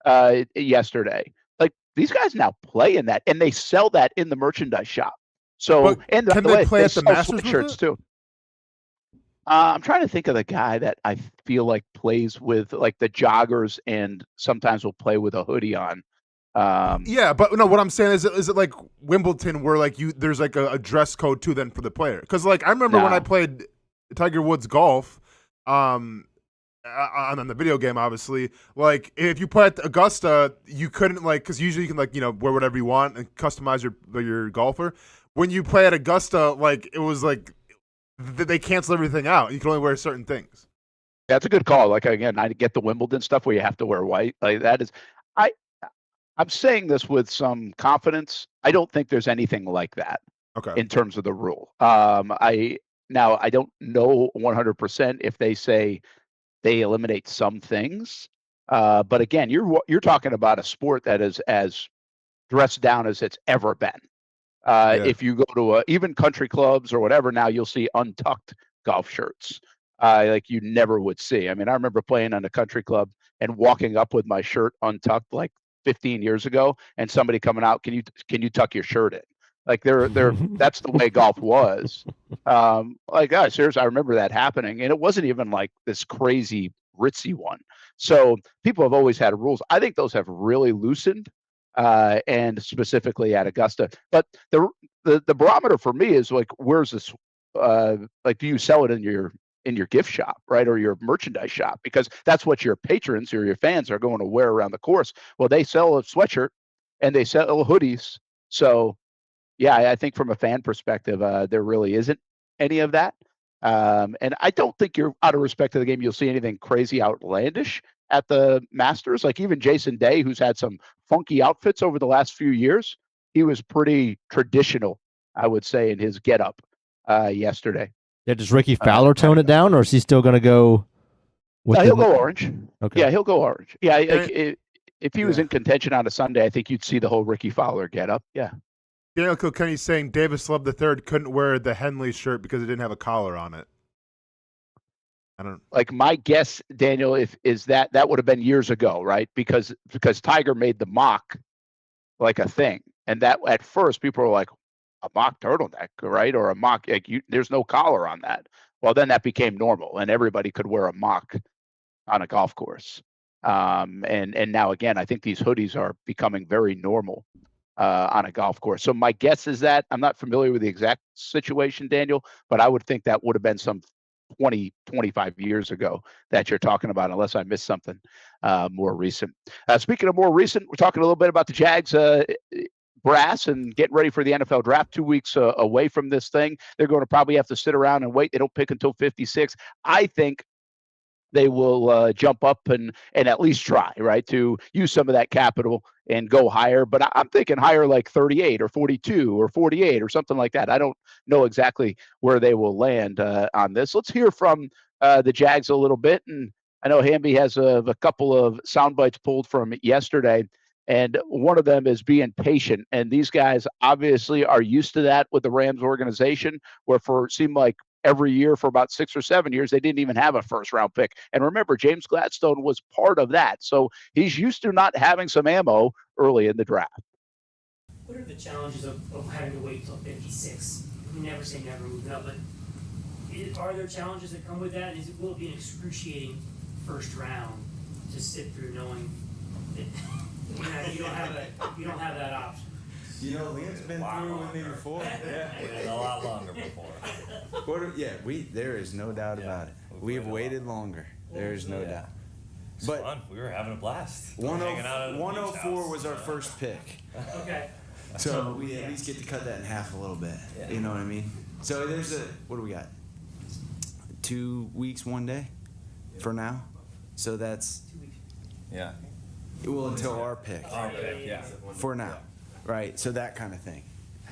on yesterday. Like these guys now play in that, and they sell that in the merchandise shop. So, and can they play at the Masters sweatshirts too? I'm trying to think of the guy that I feel like plays with like the joggers and sometimes will play with a hoodie on. Yeah, but no, what I'm saying is it like Wimbledon where like there's like a dress code too then for the player? Because like I remember when I played Tiger Woods golf, on the video game, obviously, like if you play at Augusta, you couldn't like because usually you can wear whatever you want and customize your golfer. When you play at Augusta, like it was like they cancel everything out. You can only wear certain things. That's a good call. Like again, I get the Wimbledon stuff where you have to wear white. Like that is, I'm saying this with some confidence. I don't think there's anything like that. Okay. In terms of the rule, I don't know 100% if they say they eliminate some things, but again, you're talking about a sport that is as dressed down as it's ever been. If you go to even country clubs or whatever, now you'll see untucked golf shirts like you never would see. I mean, I remember playing on a country club and walking up with my shirt untucked like 15 years ago, and somebody coming out, can you tuck your shirt in? Like they're that's the way golf was. Seriously, I remember that happening, and it wasn't even like this crazy ritzy one. So people have always had rules. I think those have really loosened. And specifically at Augusta, but the barometer for me is like, where's this? Like, do you sell it in your gift shop, right, or your merchandise shop? Because that's what your patrons or your fans are going to wear around the course. Well, they sell a sweatshirt and they sell hoodies. So, yeah, I think from a fan perspective, there really isn't any of that. And I don't think you're out of respect to the game. You'll see anything crazy outlandish at the Masters. Like even Jason Day, who's had some funky outfits over the last few years, he was pretty traditional, I would say, in his getup yesterday. Yeah, does Ricky Fowler tone it down, or is he still going to go? He'll go orange. Okay. Yeah, he'll go orange. Yeah, if he was in contention on a Sunday, I think you'd see the whole Ricky Fowler getup. Yeah. Daniel Kilkenny's saying Davis Love III couldn't wear the Henley shirt because it didn't have a collar on it. I don't like my guess, Daniel, is that would have been years ago, right? Because Tiger made the mock like a thing, and that at first people were like, a mock turtleneck, right? Or a mock, there's no collar on that. Well, then that became normal, and everybody could wear a mock on a golf course. And now again, I think these hoodies are becoming very normal on a golf course. So my guess is that I'm not familiar with the exact situation, Daniel, but I would think that would have been some 20, 25 years ago that you're talking about, unless I missed something more recent. Speaking of more recent, we're talking a little bit about the Jags brass and getting ready for the NFL draft 2 weeks away from this thing. They're going to probably have to sit around and wait. They don't pick until 56. I think they will jump up and at least try, right, to use some of that capital and go higher. But I'm thinking higher, like 38 or 42 or 48 or something like that. I don't know exactly where they will land on this. Let's hear from the Jags a little bit. And I know Hamby has a couple of sound bites pulled from yesterday, and one of them is being patient. And these guys obviously are used to that with the Rams organization, where it seemed like every year for about 6 or 7 years, they didn't even have a first-round pick. And remember, James Gladstone was part of that. So he's used to not having some ammo early in the draft. What are the challenges of having to wait until 56? We never say never moving up, but are there challenges that come with that? Will it be an excruciating first round to sit through knowing that you don't have that option? You know, Liam's been through with me before. Yeah, a lot longer before. There is no doubt about it. We have waited longer. There is no doubt. It's fun. We were having a blast. 104 was our first pick. Okay. So we at least get to cut that in half a little bit. Yeah. You know what I mean? So what do we got? 2 weeks, 1 day for now. So that's, 2 weeks. Yeah. Well, until our pick. Our pick, yeah. For now. Right, so that kind of thing.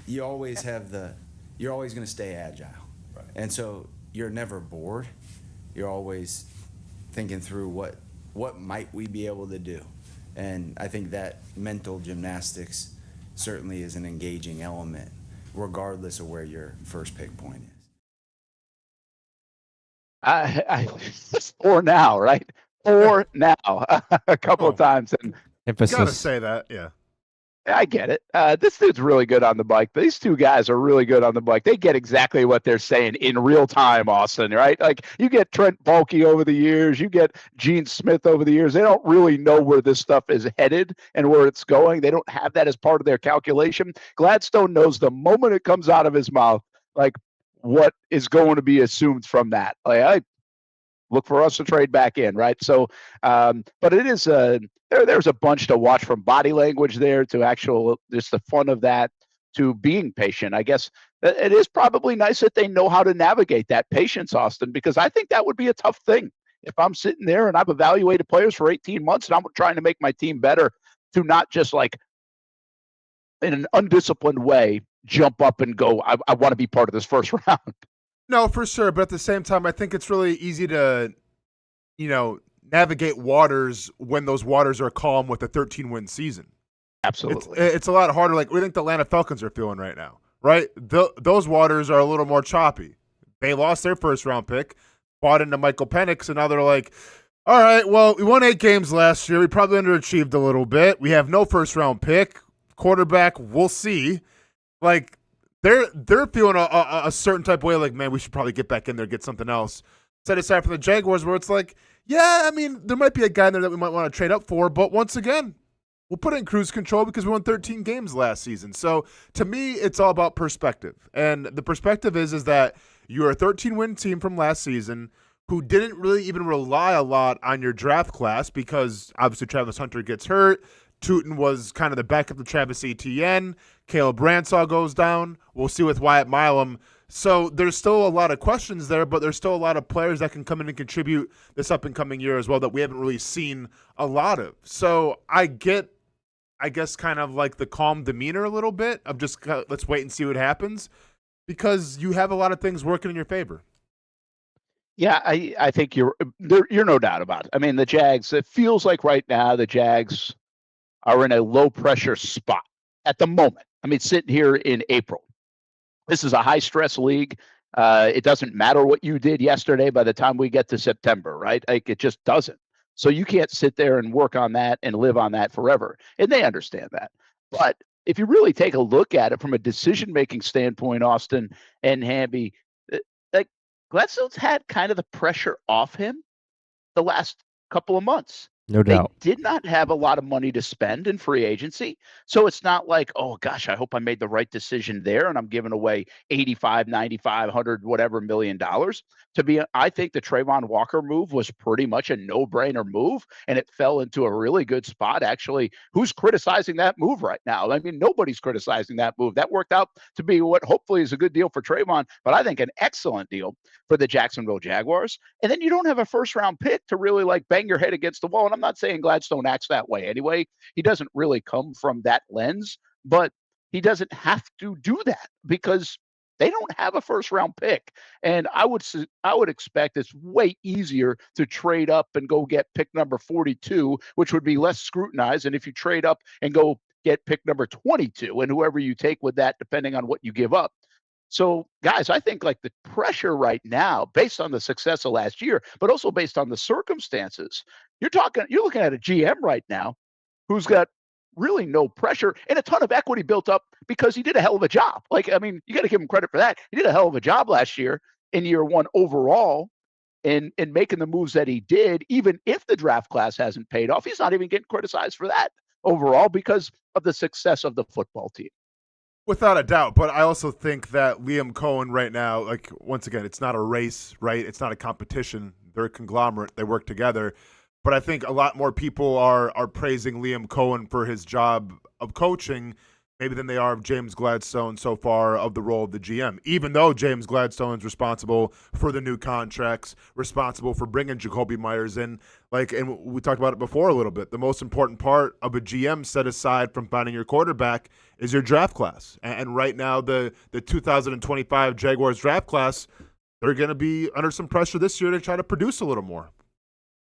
You always you're always going to stay agile. Right. And so you're never bored. You're always thinking through what might we be able to do. And I think that mental gymnastics certainly is an engaging element, regardless of where your first pick point is. For now, right? For now, a couple of times. And emphasis. Gotta say that, yeah. I get it. This dude's really good on the bike. These two guys are really good on the bike. They get exactly what they're saying in real time, Austen, right? Like, you get Trent Baalke over the years. You get Gene Smith over the years. They don't really know where this stuff is headed and where it's going. They don't have that as part of their calculation. Gladstone knows the moment it comes out of his mouth, like, what is going to be assumed from that. Like, I look for us to trade back in, right? So, but it is there's a bunch to watch, from body language there to actual, just the fun of that, to being patient. I guess it is probably nice that they know how to navigate that patience, Austen, because I think that would be a tough thing. If I'm sitting there and I've evaluated players for 18 months and I'm trying to make my team better, to not just, like, in an undisciplined way, jump up and go, I want to be part of this first round. No, for sure. But at the same time, I think it's really easy to, navigate waters when those waters are calm with a 13-win season. Absolutely. It's a lot harder. Like, we think the Atlanta Falcons are feeling right now, right? Those waters are a little more choppy. They lost their first-round pick, bought into Michael Penix, and now they're like, all right, well, we won 8 games last year. We probably underachieved a little bit. We have no first-round pick. Quarterback, we'll see. Like, they're feeling a certain type of way, like, man, we should probably get back in there, get something else. Set aside from the Jaguars, where it's like, yeah, I mean, there might be a guy in there that we might want to trade up for, but once again, we'll put it in cruise control because we won 13 games last season. So to me, it's all about perspective. And the perspective is that you're a 13-win team from last season who didn't really even rely a lot on your draft class, because obviously Travis Hunter gets hurt. Tootin was kind of the backup to Travis Etienne. Caleb Bransaw goes down. We'll see with Wyatt Milam. So there's still a lot of questions there, but there's still a lot of players that can come in and contribute this up-and-coming year as well that we haven't really seen a lot of. So I guess, kind of like the calm demeanor a little bit of just let's wait and see what happens, because you have a lot of things working in your favor. Yeah, I think you're no doubt about it. I mean, the Jags, it feels like right now the Jags are in a low-pressure spot at the moment. I mean, sitting here in April. This is a high-stress league. It doesn't matter what you did yesterday by the time we get to September, right? Like, it just doesn't. So you can't sit there and work on that and live on that forever. And they understand that. But if you really take a look at it from a decision-making standpoint, Austin and Hamby, like Gladstone's had kind of the pressure off him the last couple of months. No They doubt. did not have a lot of money to spend in free agency. So it's not like, oh gosh, I hope I made the right decision there and I'm giving away 85, 95, 100, whatever $1,000,000. I think the Trayvon Walker move was pretty much a no-brainer move, and it fell into a really good spot. Actually, who's criticizing that move right now? I mean, nobody's criticizing that move. That worked out to be what hopefully is a good deal for Trayvon, but I think an excellent deal for the Jacksonville Jaguars. And then you don't have a first-round pick to really like bang your head against the wall. And I'm not saying Gladstone acts that way anyway. He doesn't really come from that lens, but he doesn't have to do that because they don't have a first-round pick. And I would expect it's way easier to trade up and go get pick number 42, which would be less scrutinized. And if you trade up and go get pick number 22 and whoever you take with that, depending on what you give up. So, guys, I think like the pressure right now, based on the success of last year, but also based on the circumstances, you're looking at a GM right now who's got really no pressure and a ton of equity built up because he did a hell of a job. Like, I mean, you got to give him credit for that. He did a hell of a job last year in year one overall in making the moves that he did, even if the draft class hasn't paid off. He's not even getting criticized for that overall because of the success of the football team. Without a doubt, but I also think that Liam Coen right now, like, once again, it's not a race, right? It's not a competition. They're a conglomerate. They work together. But I think a lot more people are praising Liam Coen for his job of coaching maybe than they are of James Gladstone so far of the role of the GM, even though James Gladstone is responsible for the new contracts, responsible for bringing Jacoby Myers in. Like, and we talked about it before a little bit, the most important part of a GM set aside from finding your quarterback is your draft class. And right now, the 2025 Jaguars draft class, they're going to be under some pressure this year to try to produce a little more.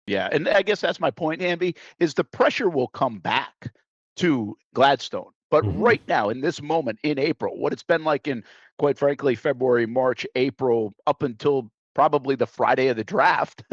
Yeah, and I guess that's my point, Hamby, is the pressure will come back to Gladstone. But right now, in this moment, in April, what it's been like in, quite frankly, February, March, April, up until probably the Friday of the draft.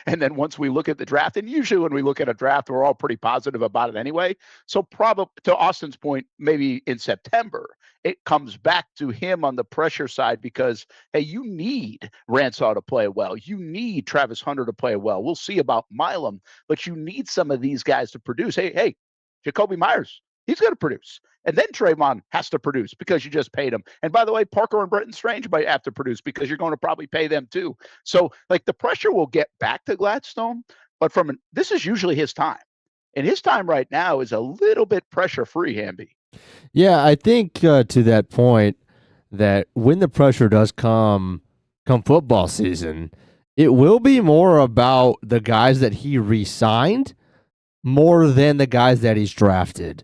And then once we look at the draft, and usually when we look at a draft, we're all pretty positive about it anyway. So probably, to Austin's point, maybe in September, it comes back to him on the pressure side because, hey, you need Ransaw to play well. You need Travis Hunter to play well. We'll see about Milam, but you need some of these guys to produce. Hey, Jacoby Myers, he's going to produce. And then Trayvon has to produce because you just paid him. And by the way, Parker and Brenton Strange might have to produce because you're going to probably pay them too. So, like, the pressure will get back to Gladstone, but this is usually his time. And his time right now is a little bit pressure-free, Hamby. Yeah, I think to that point that when the pressure does come football season, it will be more about the guys that he re-signed more than the guys that he's drafted.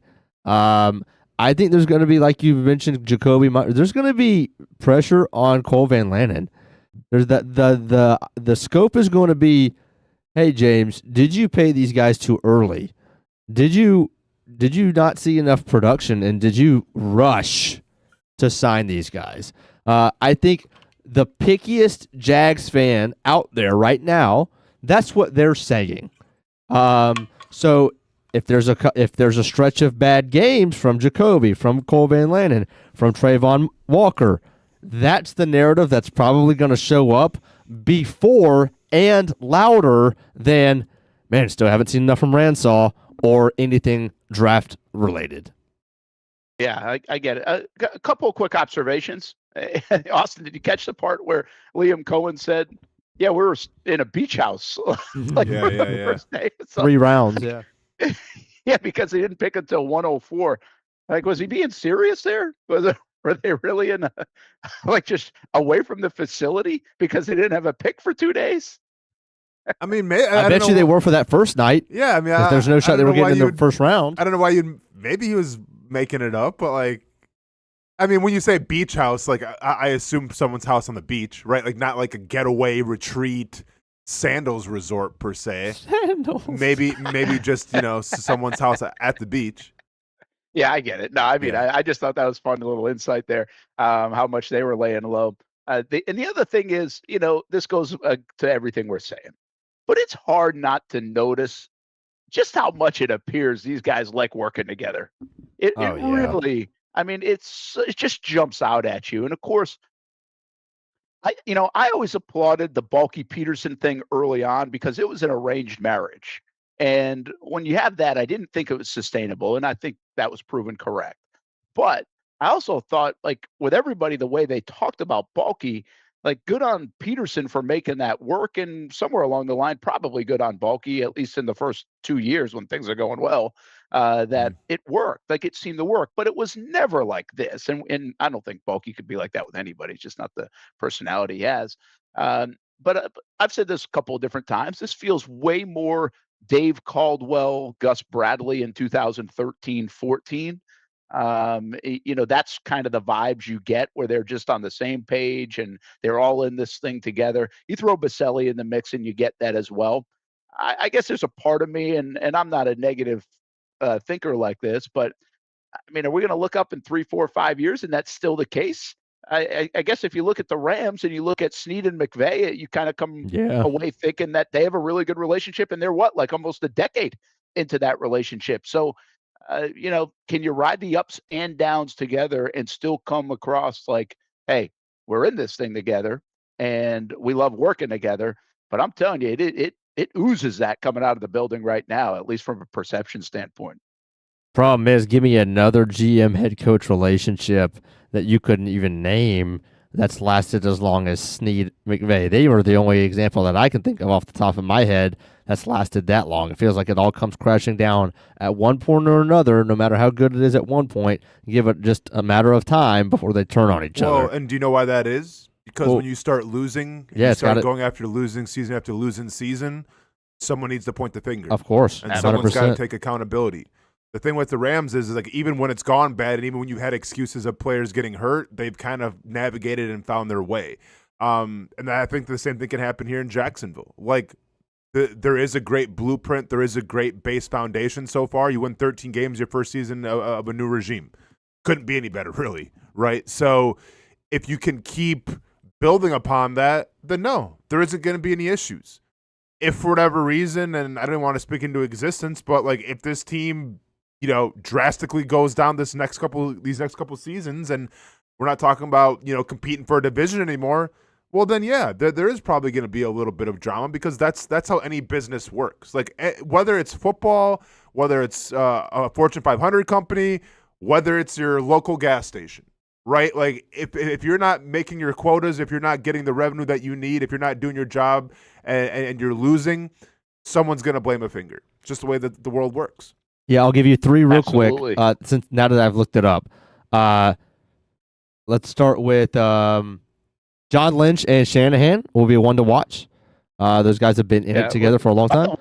I think there's going to be, like you mentioned, Jacoby. There's going to be pressure on Cole Van Lannon. There's the scope is going to be, hey James, did you pay these guys too early? Did you not see enough production, and did you rush to sign these guys? I think the pickiest Jags fan out there right now, that's what they're saying. So if there's a stretch of bad games from Jacoby, from Cole Van Lannon, from Trayvon Walker, that's the narrative that's probably going to show up before and louder than, man, still haven't seen enough from Ransaw or anything draft related. Yeah, I get it. A couple of quick observations. Austin, did you catch the part where Liam Coen said, yeah, we were in a beach house the first day? So, 3 rounds, yeah. Yeah, because he didn't pick until 104. Like, was he being serious there? Were they really in just away from the facility because they didn't have a pick for 2 days? I mean, I bet you they were for that first night. Yeah, I mean, there's no shot they were getting in the first round. I don't know why maybe he was making it up, but like, I mean, when you say beach house, like I assume someone's house on the beach, right? Like not like a getaway retreat sandals resort per se. Sandals. Maybe just, someone's house at the beach. Yeah, I get it. No, I mean, I just thought that was fun, a little insight there, how much they were laying low. And the other thing is, this goes to everything we're saying, but it's hard not to notice just how much it appears these guys like working together. It Oh, yeah. really, I mean, it just jumps out at you. And of course, I always applauded the Balky Peterson thing early on because it was an arranged marriage. And when you have that, I didn't think it was sustainable. And I think that was proven correct. But I also thought, like, with everybody, the way they talked about Balky, like, good on Peterson for making that work. And somewhere along the line, probably good on Balky, at least in the first 2 years when things are going well, that it worked. Like, it seemed to work, but it was never like this. And I don't think Balky could be like that with anybody. It's just not the personality he has. But I've said this a couple of different times. This feels way more Dave Caldwell, Gus Bradley in 2013-14. That's kind of the vibes you get where they're just on the same page and they're all in this thing together. You throw Baselli in the mix and you get that as well. I guess there's a part of me, and I'm not a negative thinker like this, but I mean, are we going to look up in 3, 4, 5 years and that's still the case? I guess if you look at the Rams and you look at Snead and McVay, you kind of come away thinking that they have a really good relationship, and they're like almost a decade into that relationship. So, can you ride the ups and downs together and still come across like, hey, we're in this thing together and we love working together? But I'm telling you, it oozes that coming out of the building right now, at least from a perception standpoint. Problem is, give me another GM head coach relationship that you couldn't even name that's lasted as long as Snead McVay. They were the only example that I can think of off the top of my head that's lasted that long. It feels like it all comes crashing down at one point or another, no matter how good it is at one point. Give it just a matter of time before they turn on each other. Well, and do you know why that is? Because when you start losing, you start going after losing season after losing season, someone needs to point the finger. Of course. And 100%. someone's got to take accountability. The thing with the Rams is like even when it's gone bad and even when you had excuses of players getting hurt, they've kind of navigated and found their way. And I think the same thing can happen here in Jacksonville. Like there is a great blueprint. There is a great base foundation so far. You win 13 games your first season of a new regime. Couldn't be any better, really, right? So if you can keep building upon that, then no, there isn't going to be any issues. If for whatever reason, and I don't want to speak into existence, but like if this team drastically goes down these next couple seasons, and we're not talking about, competing for a division anymore, well then, yeah, there is probably going to be a little bit of drama because that's how any business works. Like whether it's football, whether it's a Fortune 500 company, whether it's your local gas station, right? Like if you're not making your quotas, if you're not getting the revenue that you need, if you're not doing your job and you're losing, someone's going to blame a finger. It's just the way that the world works. Yeah, I'll give you three real Absolutely. quick. Since now that I've looked it up, let's start with John Lynch and Shanahan will be one to watch. Those guys have been in it together for a long time.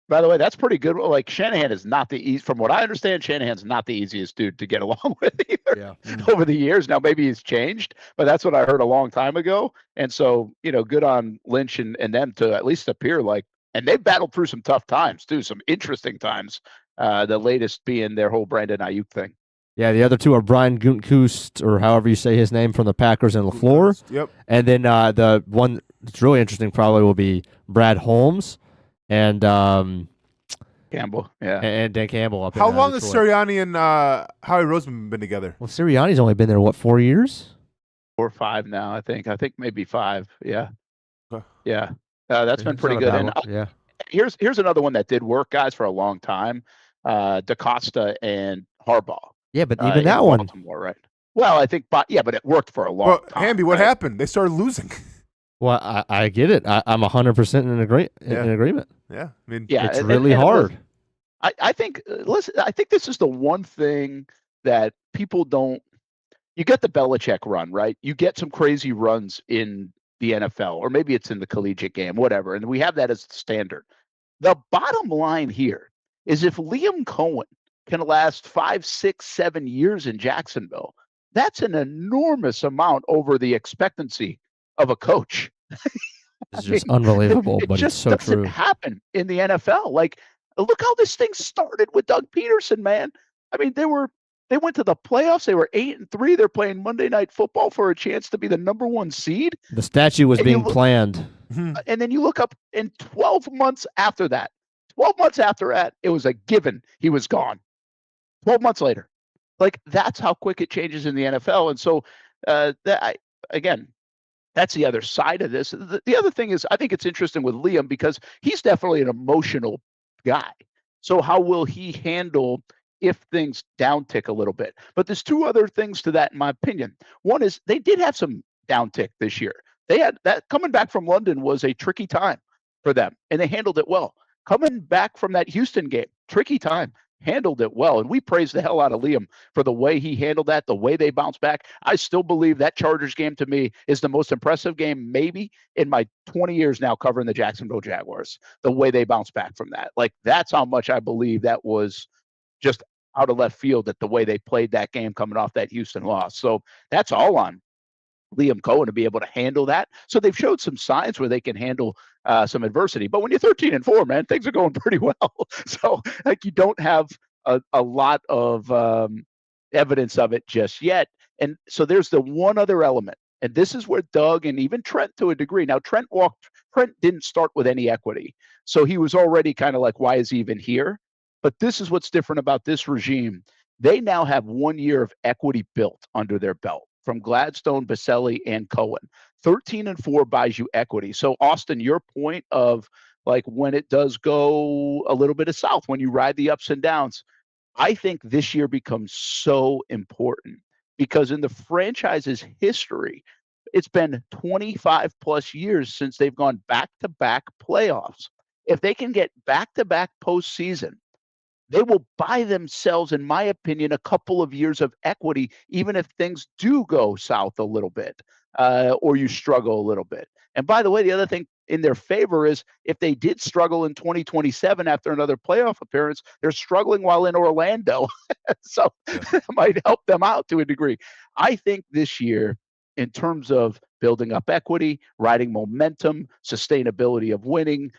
By the way, that's pretty good. Like Shanahan is not the easy. From what I understand, Shanahan's not the easiest dude to get along with either. Over the years, now maybe he's changed, but that's what I heard a long time ago. And so, good on Lynch and them to at least appear like. And they've battled through some tough times, too, some interesting times, the latest being their whole Brandon Ayuk thing. Yeah, the other two are Brian Gutekunst, or however you say his name, from the Packers, and LaFleur. Yep. And then the one that's really interesting probably will be Brad Holmes and Campbell. Yeah. And Dan Campbell. Up How in, long has Detroit. Sirianni and Howie Roseman been together? Well, Sirianni's only been there, 4 years? 4 or 5 now, I think. I think maybe 5. Yeah. Okay. Yeah. That's been pretty good. And here's another one that did work, guys, for a long time. DaCosta and Harbaugh. Yeah, but even that one. Baltimore, right? Well, I think, but it worked for a long time. Hamby, what happened? They started losing. Well, I get it. I'm 100% in agreement. Yeah, I mean, it's really hard. I think. Listen, I think this is the one thing that people don't. You get the Belichick run, right? You get some crazy runs in the NFL, or maybe it's in the collegiate game, whatever. And we have that as the standard. The bottom line here is if Liam Coen can last 5, 6, 7 years in Jacksonville, that's an enormous amount over the expectancy of a coach. It's just unbelievable, but it's so true. It just doesn't happen in the NFL. Like, look how this thing started with Doug Peterson, man. I mean, they went to the playoffs. They were 8-3. They're playing Monday Night Football for a chance to be the number 1 seed. The statue was being planned. And then you look up, and 12 months after that, it was a given he was gone. 12 months later. Like, that's how quick it changes in the NFL. And so, again, that's the other side of this. The other thing is, I think it's interesting with Liam because he's definitely an emotional guy. So how will he handle if things downtick a little bit? But there's two other things to that, in my opinion. One is they did have some downtick this year. They had that coming back from London was a tricky time for them, and they handled it well. Coming back from that Houston game, tricky time, handled it well. And we praise the hell out of Liam for the way he handled that, the way they bounced back. I still believe that Chargers game to me is the most impressive game maybe in my 20 years now covering the Jacksonville Jaguars, the way they bounced back from that. Like, that's how much I believe that was just out of left field, that the way they played that game coming off that Houston loss. So that's all on Liam Coen to be able to handle that. So they've showed some signs where they can handle some adversity. But when you're 13-4, man, things are going pretty well. So like, you don't have a lot of evidence of it just yet. And so there's the one other element, and this is where Doug and even Trent to a degree. Now Trent didn't start with any equity, so he was already kind of like, why is he even here? But this is what's different about this regime. They now have 1 year of equity built under their belt from Gladstone, Baselli, and Coen. 13-4 buys you equity. So Austen, your point of like when it does go a little bit of south, when you ride the ups and downs, I think this year becomes so important because in the franchise's history, it's been 25 plus years since they've gone back-to-back playoffs. If they can get back-to-back postseason, they will buy themselves, in my opinion, a couple of years of equity, even if things do go south a little bit or you struggle a little bit. And by the way, the other thing in their favor is if they did struggle in 2027 after another playoff appearance, they're struggling while in Orlando. So it might help them out to a degree. I think this year, in terms of building up equity, riding momentum, sustainability of winning,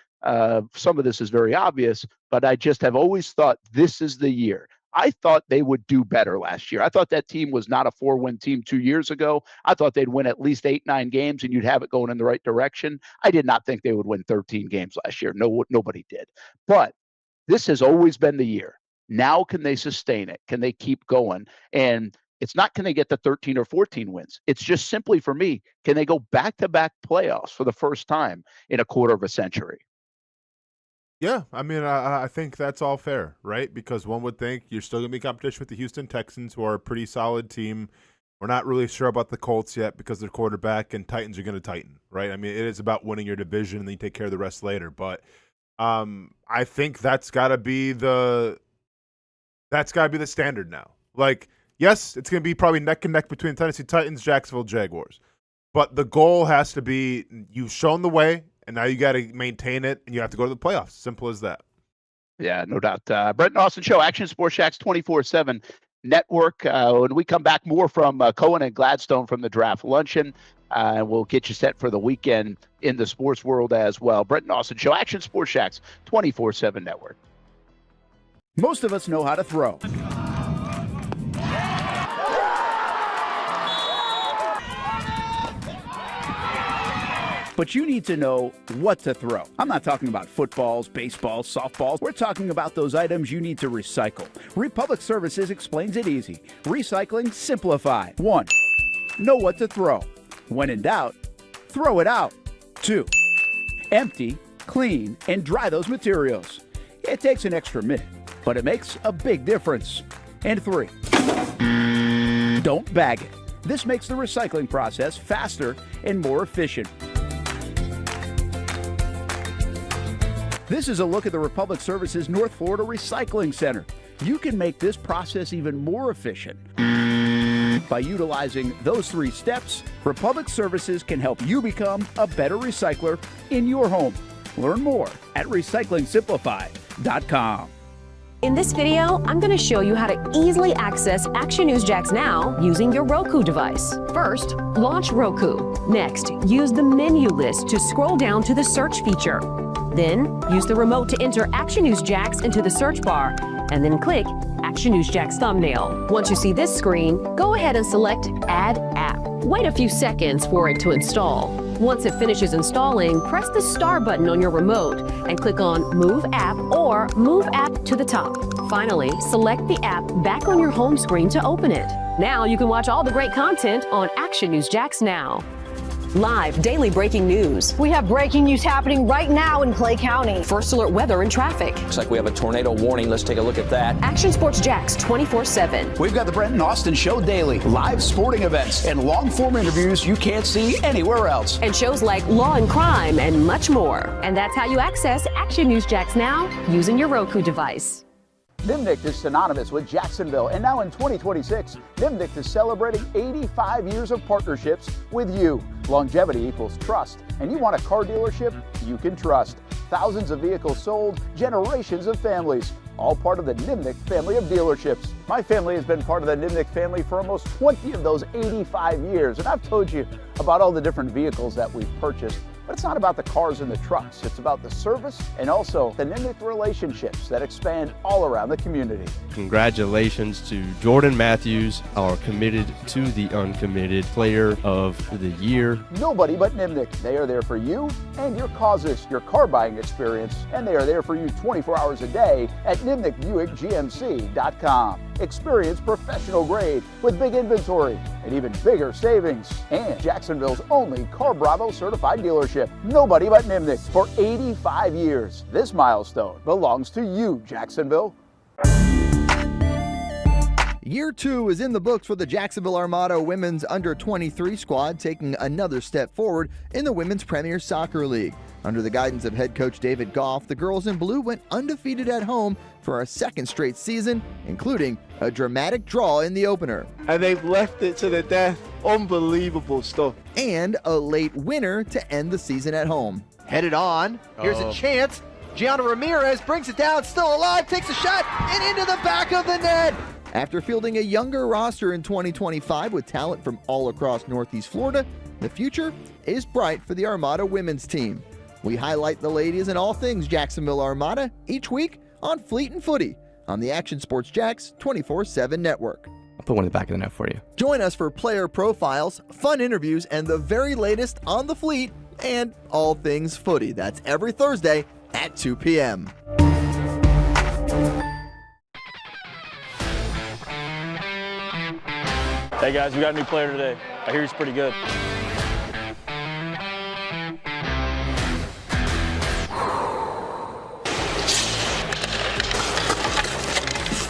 some of this is very obvious, but I just have always thought this is the year. I thought they would do better last year. I thought that team was not a 4-win team 2 years ago. I thought they'd win at least 8-9 games and you'd have it going in the right direction. I did not think they would win 13 games last year. No, nobody did. But this has always been the year. Now can they sustain it? Can they keep going? And it's not can they get to 13 or 14 wins. It's just simply for me, can they go back-to-back playoffs for the first time in a quarter of a century? Yeah, I mean, I think that's all fair, right? Because one would think you're still going to be in competition with the Houston Texans, who are a pretty solid team. We're not really sure about the Colts yet because their quarterback, and Titans are going to tighten, right? I mean, it is about winning your division, and then you take care of the rest later. But I think that's got to be the standard now. Like, yes, it's going to be probably neck and neck between Tennessee Titans, Jacksonville Jaguars. But the goal has to be you've shown the way, and now you got to maintain it, and you have to go to the playoffs. Simple as that. Yeah, no doubt. Brent and Austen Show, Action Sports Jax 24/7 Network. When we come back, more from Coen and Gladstone from the Draft Luncheon. And we'll get you set for the weekend in the sports world as well. Brent and Austen Show, Action Sports Jax 24/7 Network. Most of us know how to throw. But you need to know what to throw. I'm not talking about footballs, baseballs, softballs. We're talking about those items you need to recycle. Republic Services explains it easy. Recycling simplified. 1. Know what to throw. When in doubt, throw it out. 2. Empty, clean, and dry those materials. It takes an extra minute, but it makes a big difference. And 3. Don't bag it. This makes the recycling process faster and more efficient. This is a look at the Republic Services North Florida Recycling Center. You can make this process even more efficient. By utilizing those 3 steps, Republic Services can help you become a better recycler in your home. Learn more at recyclingsimplified.com. In this video, I'm going to show you how to easily access Action News Jax now using your Roku device. First, launch Roku. Next, use the menu list to scroll down to the search feature. Then, use the remote to enter Action News Jax into the search bar, and then click Action News Jax thumbnail. Once you see this screen, go ahead and select Add App. Wait a few seconds for it to install. Once it finishes installing, press the Start button on your remote and click on Move App or Move App to the top. Finally, select the app back on your home screen to open it. Now you can watch all the great content on Action News Jax Now. Live daily breaking news. We have breaking news happening right now in Clay County. First alert weather and traffic. Looks like we have a tornado warning. Let's take a look at that. Action Sports Jax 24/7. We've got the Brent and Austen Show daily, live sporting events, and long-form interviews you can't see anywhere else. And shows like Law and Crime and much more. And that's how you access Action News Jax Now using your Roku device. Nimnicht is synonymous with Jacksonville, and now in 2026, Nimnicht is celebrating 85 years of partnerships with you. Longevity equals trust, and you want a car dealership you can trust. Thousands of vehicles sold, generations of families, all part of the Nimnicht family of dealerships. My family has been part of the Nimnicht family for almost 20 of those 85 years, and I've told you about all the different vehicles that we've purchased. But it's not about the cars and the trucks. It's about the service and also the Nimnicht relationships that expand all around the community. Congratulations to Jordan Matthews, our committed to the uncommitted player of the year. Nobody but Nimnicht. They are there for you and your causes, your car buying experience, and they are there for you 24 hours a day at NimnichtBuickGMC.com. Experience professional grade with big inventory and even bigger savings. And Jacksonville's only Car Bravo certified dealership. Nobody but Nimnicht for 85 years. This milestone belongs to you, Jacksonville. Year 2 is in the books for the Jacksonville Armada women's under-23 squad, taking another step forward in the Women's Premier Soccer League. Under the guidance of head coach David Goff, the girls in blue went undefeated at home for a second straight season, including a dramatic draw in the opener. And they've left it to the death. Unbelievable stuff. And a late winner to end the season at home. Headed on. Here's a chance. Gianna Ramirez brings it down, still alive, takes a shot, and into the back of the net. After fielding a younger roster in 2025 with talent from all across Northeast Florida, the future is bright for the Armada women's team. We highlight the ladies and all things Jacksonville Armada each week on Fleet and Footy on the Action Sports Jax 24/7 network. I'll put one in the back of the net for you. Join us for player profiles, fun interviews, and the very latest on the Fleet and all things footy. That's every Thursday at 2 p.m. Hey guys, we got a new player today. I hear he's pretty good.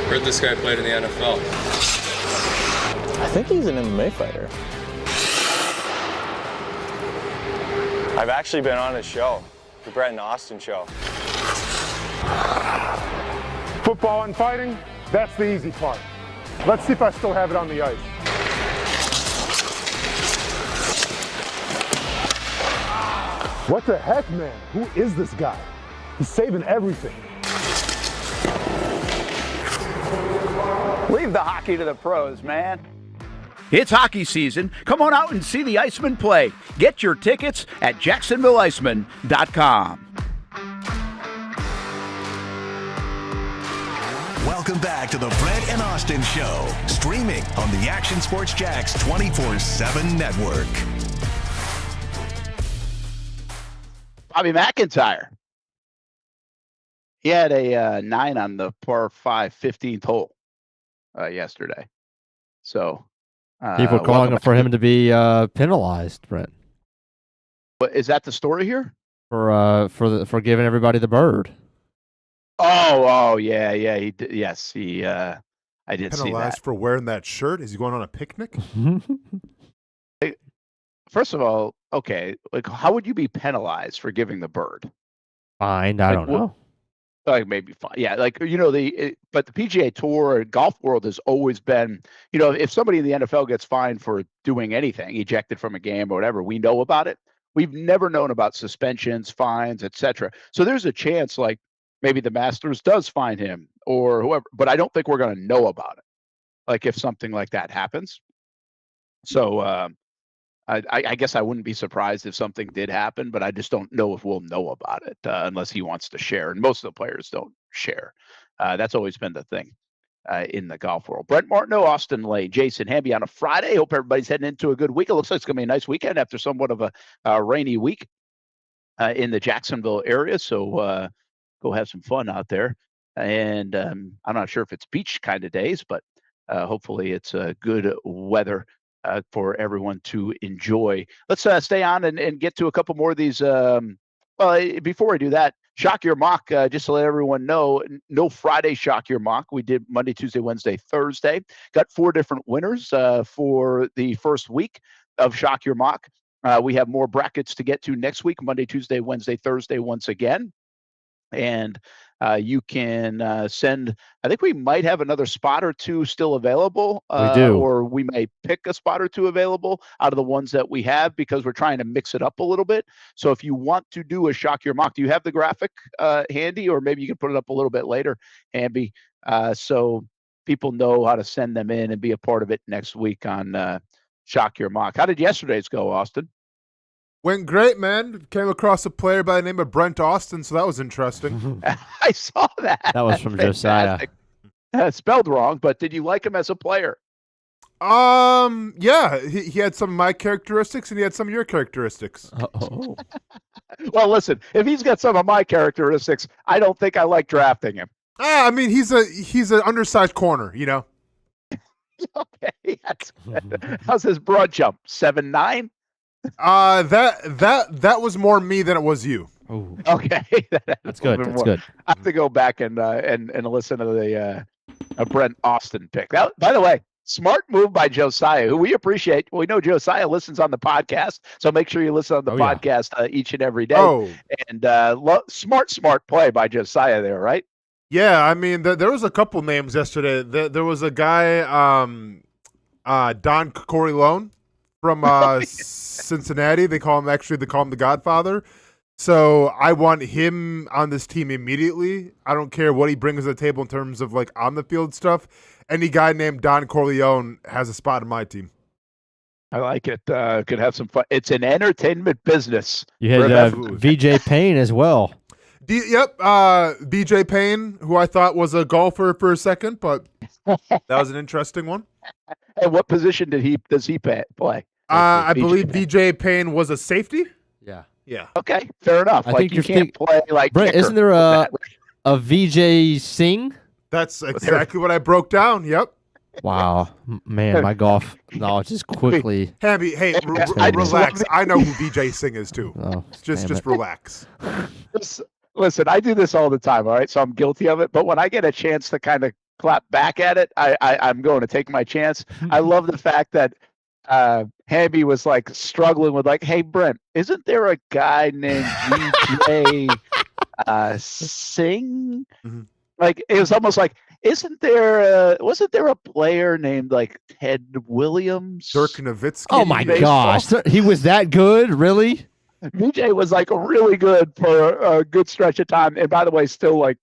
Heard this guy played in the NFL. I think he's an MMA fighter. I've actually been on his show, the Brent and Austen show. Football and fighting, that's the easy part. Let's see if I still have it on the ice. What the heck, man? Who is this guy? He's saving everything. Leave the hockey to the pros, man. It's hockey season. Come on out and see the Icemen play. Get your tickets at JacksonvilleIcemen.com. Welcome back to the Brent and Austen Show, streaming on the Action Sports Jax 24/7 network. Bobby McIntyre. He had a 9 on the par 5 15th hole yesterday. So people calling for him to be penalized, Brent. But is that the story here? For giving everybody the bird. Oh, yeah. He did. Yes, he. I did see Penalized that. for wearing that shirt? Is he going on a picnic? First of all, okay, like how would you be penalized for giving the bird? Fined? I don't know. Like maybe fine. Yeah, like but the PGA Tour and golf world has always been, if somebody in the NFL gets fined for doing anything, ejected from a game or whatever, we know about it. We've never known about suspensions, fines, etc. So there's a chance, like maybe the Masters does fine him or whoever, but I don't think we're going to know about it. Like if something like that happens. So I guess I wouldn't be surprised if something did happen, but I just don't know if we'll know about it unless he wants to share. And most of the players don't share. That's always been the thing. in the golf world. Brent Martineau, Austen Lane, Jason Hamby on a Friday. Hope everybody's heading into a good week. It looks like it's going to be a nice weekend after somewhat of a rainy week in the Jacksonville area. So go have some fun out there. And I'm not sure if it's beach kind of days, but hopefully it's good weather for everyone to enjoy. Let's stay on and get to a couple more of these. Before I do that, Shock Your Mock, just to let everyone know, no Friday Shock Your Mock. We did Monday, Tuesday, Wednesday, Thursday. Got 4 different winners for the first week of Shock Your Mock. We have more brackets to get to next week, Monday, Tuesday, Wednesday, Thursday once again. And you can send, I think we might have another spot or 2 still available. We do. Or we may pick a spot or 2 available out of the ones that we have because we're trying to mix it up a little bit. So if you want to do a Shock Your Mock, do you have the graphic handy? Or maybe you can put it up a little bit later, Hamby, so people know how to send them in and be a part of it next week on Shock Your Mock. How did yesterday's go, Austin? Went great, man. Came across a player by the name of Brent Austin, so that was interesting. I saw that. That was from Josiah. Spelled wrong, but did you like him as a player? Yeah, he had some of my characteristics and he had some of your characteristics. Uh-oh. Well, listen, if he's got some of my characteristics, I don't think I like drafting him. I mean, he's an undersized corner, you know. Okay, that's good. How's his broad jump? 7'9"? That was more me than it was you. Ooh. Okay, that's good. That's good. I have to go back and listen to the Brent Austin pick. That, by the way, smart move by Josiah, who we appreciate. We know Josiah listens on the podcast, so make sure you listen on the podcast each and every day. Oh. And smart play by Josiah there, right? Yeah, I mean, there was a couple names yesterday. There was a guy, Don Corleone from Cincinnati. They call him the Godfather. So I want him on this team immediately. I don't care what he brings to the table in terms of like on the field stuff. Any guy named Don Corleone has a spot in my team. I like it. Could have some fun. It's an entertainment business. You had VJ Payne as well. BJ Payne, who I thought was a golfer for a second, but that was an interesting one. And what position does he play? I believe BJ Payne was a safety. Yeah. Okay, fair enough. I think you can't play like Brent, isn't there a VJ Singh? That's exactly what I broke down. Yep. Wow, man, my golf knowledge is quickly. Hamby, hey, relax. I know who VJ Singh is too. Oh, just relax. Listen, I do this all the time. All right, so I'm guilty of it. But when I get a chance to kind of clap back at it, I'm going to take my chance. I love the fact that Hamby was like struggling with like, hey Brent, isn't there a guy named VJ Singh? Mm-hmm. Like it was almost like, wasn't there a player named like Ted Williams? Dirk Nowitzki. Oh my gosh, he was that good, really? VJ was like really good for a good stretch of time, and by the way, still like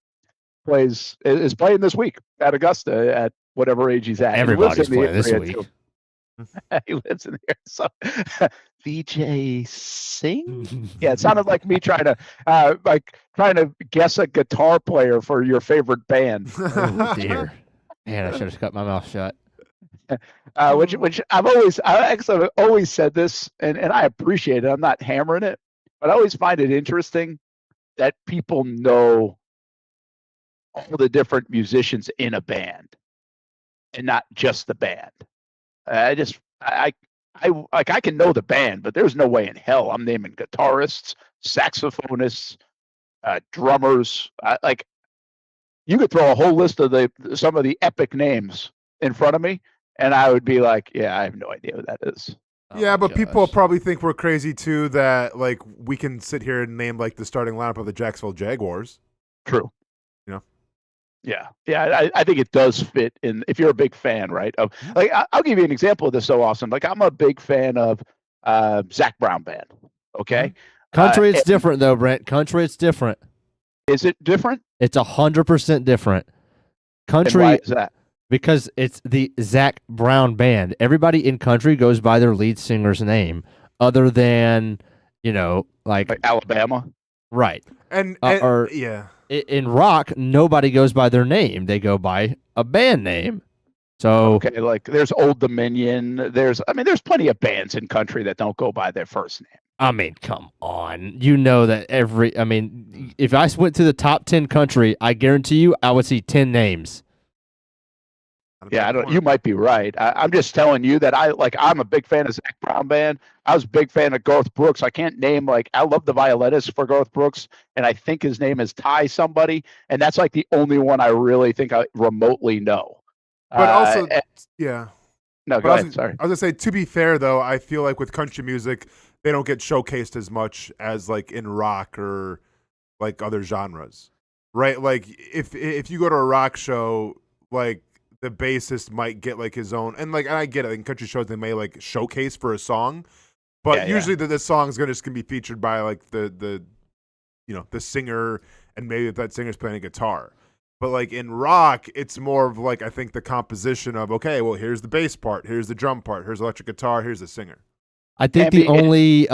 is playing this week at Augusta at whatever age he's at. Everybody's playing this week. He lives in here. So VJ Singh? Yeah, it sounded like me trying to guess a guitar player for your favorite band. Oh dear. Man, I should have cut my mouth shut. Which I've always said this, and I appreciate it. I'm not hammering it, but I always find it interesting that people know all the different musicians in a band and not just the band. I can know the band, but there's no way in hell I'm naming guitarists, saxophonists, drummers. You could throw a whole list of some of the epic names in front of me, and I would be like, yeah, I have no idea what that is. Yeah, but people probably think we're crazy too that like we can sit here and name like the starting lineup of the Jacksonville Jaguars. True. You know? Yeah. I think it does fit in if you're a big fan, right? Of like I'll give you an example of this so awesome. Like I'm a big fan of Zach Brown Band. Okay. Country, it's different though, Brent. Country, it's different. Is it different? It's 100% different. Country. And why is that? Because it's the Zach Brown Band. Everybody in country goes by their lead singer's name, other than like Alabama, right? And or yeah. in rock, nobody goes by their name; they go by a band name. So okay, like there's Old Dominion. There's plenty of bands in country that don't go by their first name. I mean, come on. You know that if I went to the top 10 country, I guarantee you I would see 10 names. Yeah, you might be right. I'm just telling you that I'm a big fan of Zac Brown Band. I was a big fan of Garth Brooks. I can't name I love the violinist for Garth Brooks, and I think his name is Ty somebody, and that's like the only one I really think I remotely know. But also, yeah. No, go ahead. Sorry. I was gonna say, to be fair though, I feel like with country music, they don't get showcased as much as like in rock or like other genres, right? Like if you go to a rock show, like the bassist might get like his own, and I get it. In country shows, they may like showcase for a song, but usually the song is gonna be featured by like the singer, and maybe if that singer's playing a guitar. But like in rock, it's more of like, I think the composition of, okay, well, here's the bass part, here's the drum part, here's electric guitar, here's the singer. I think the only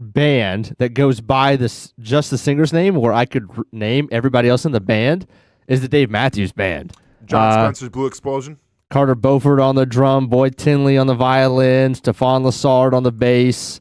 band that goes by just the singer's name, where I could name everybody else in the band, is the Dave Matthews Band. John Spencer's Blue Explosion. Carter Beauford on the drum, Boyd Tinley on the violin, Stephane Lassard on the bass,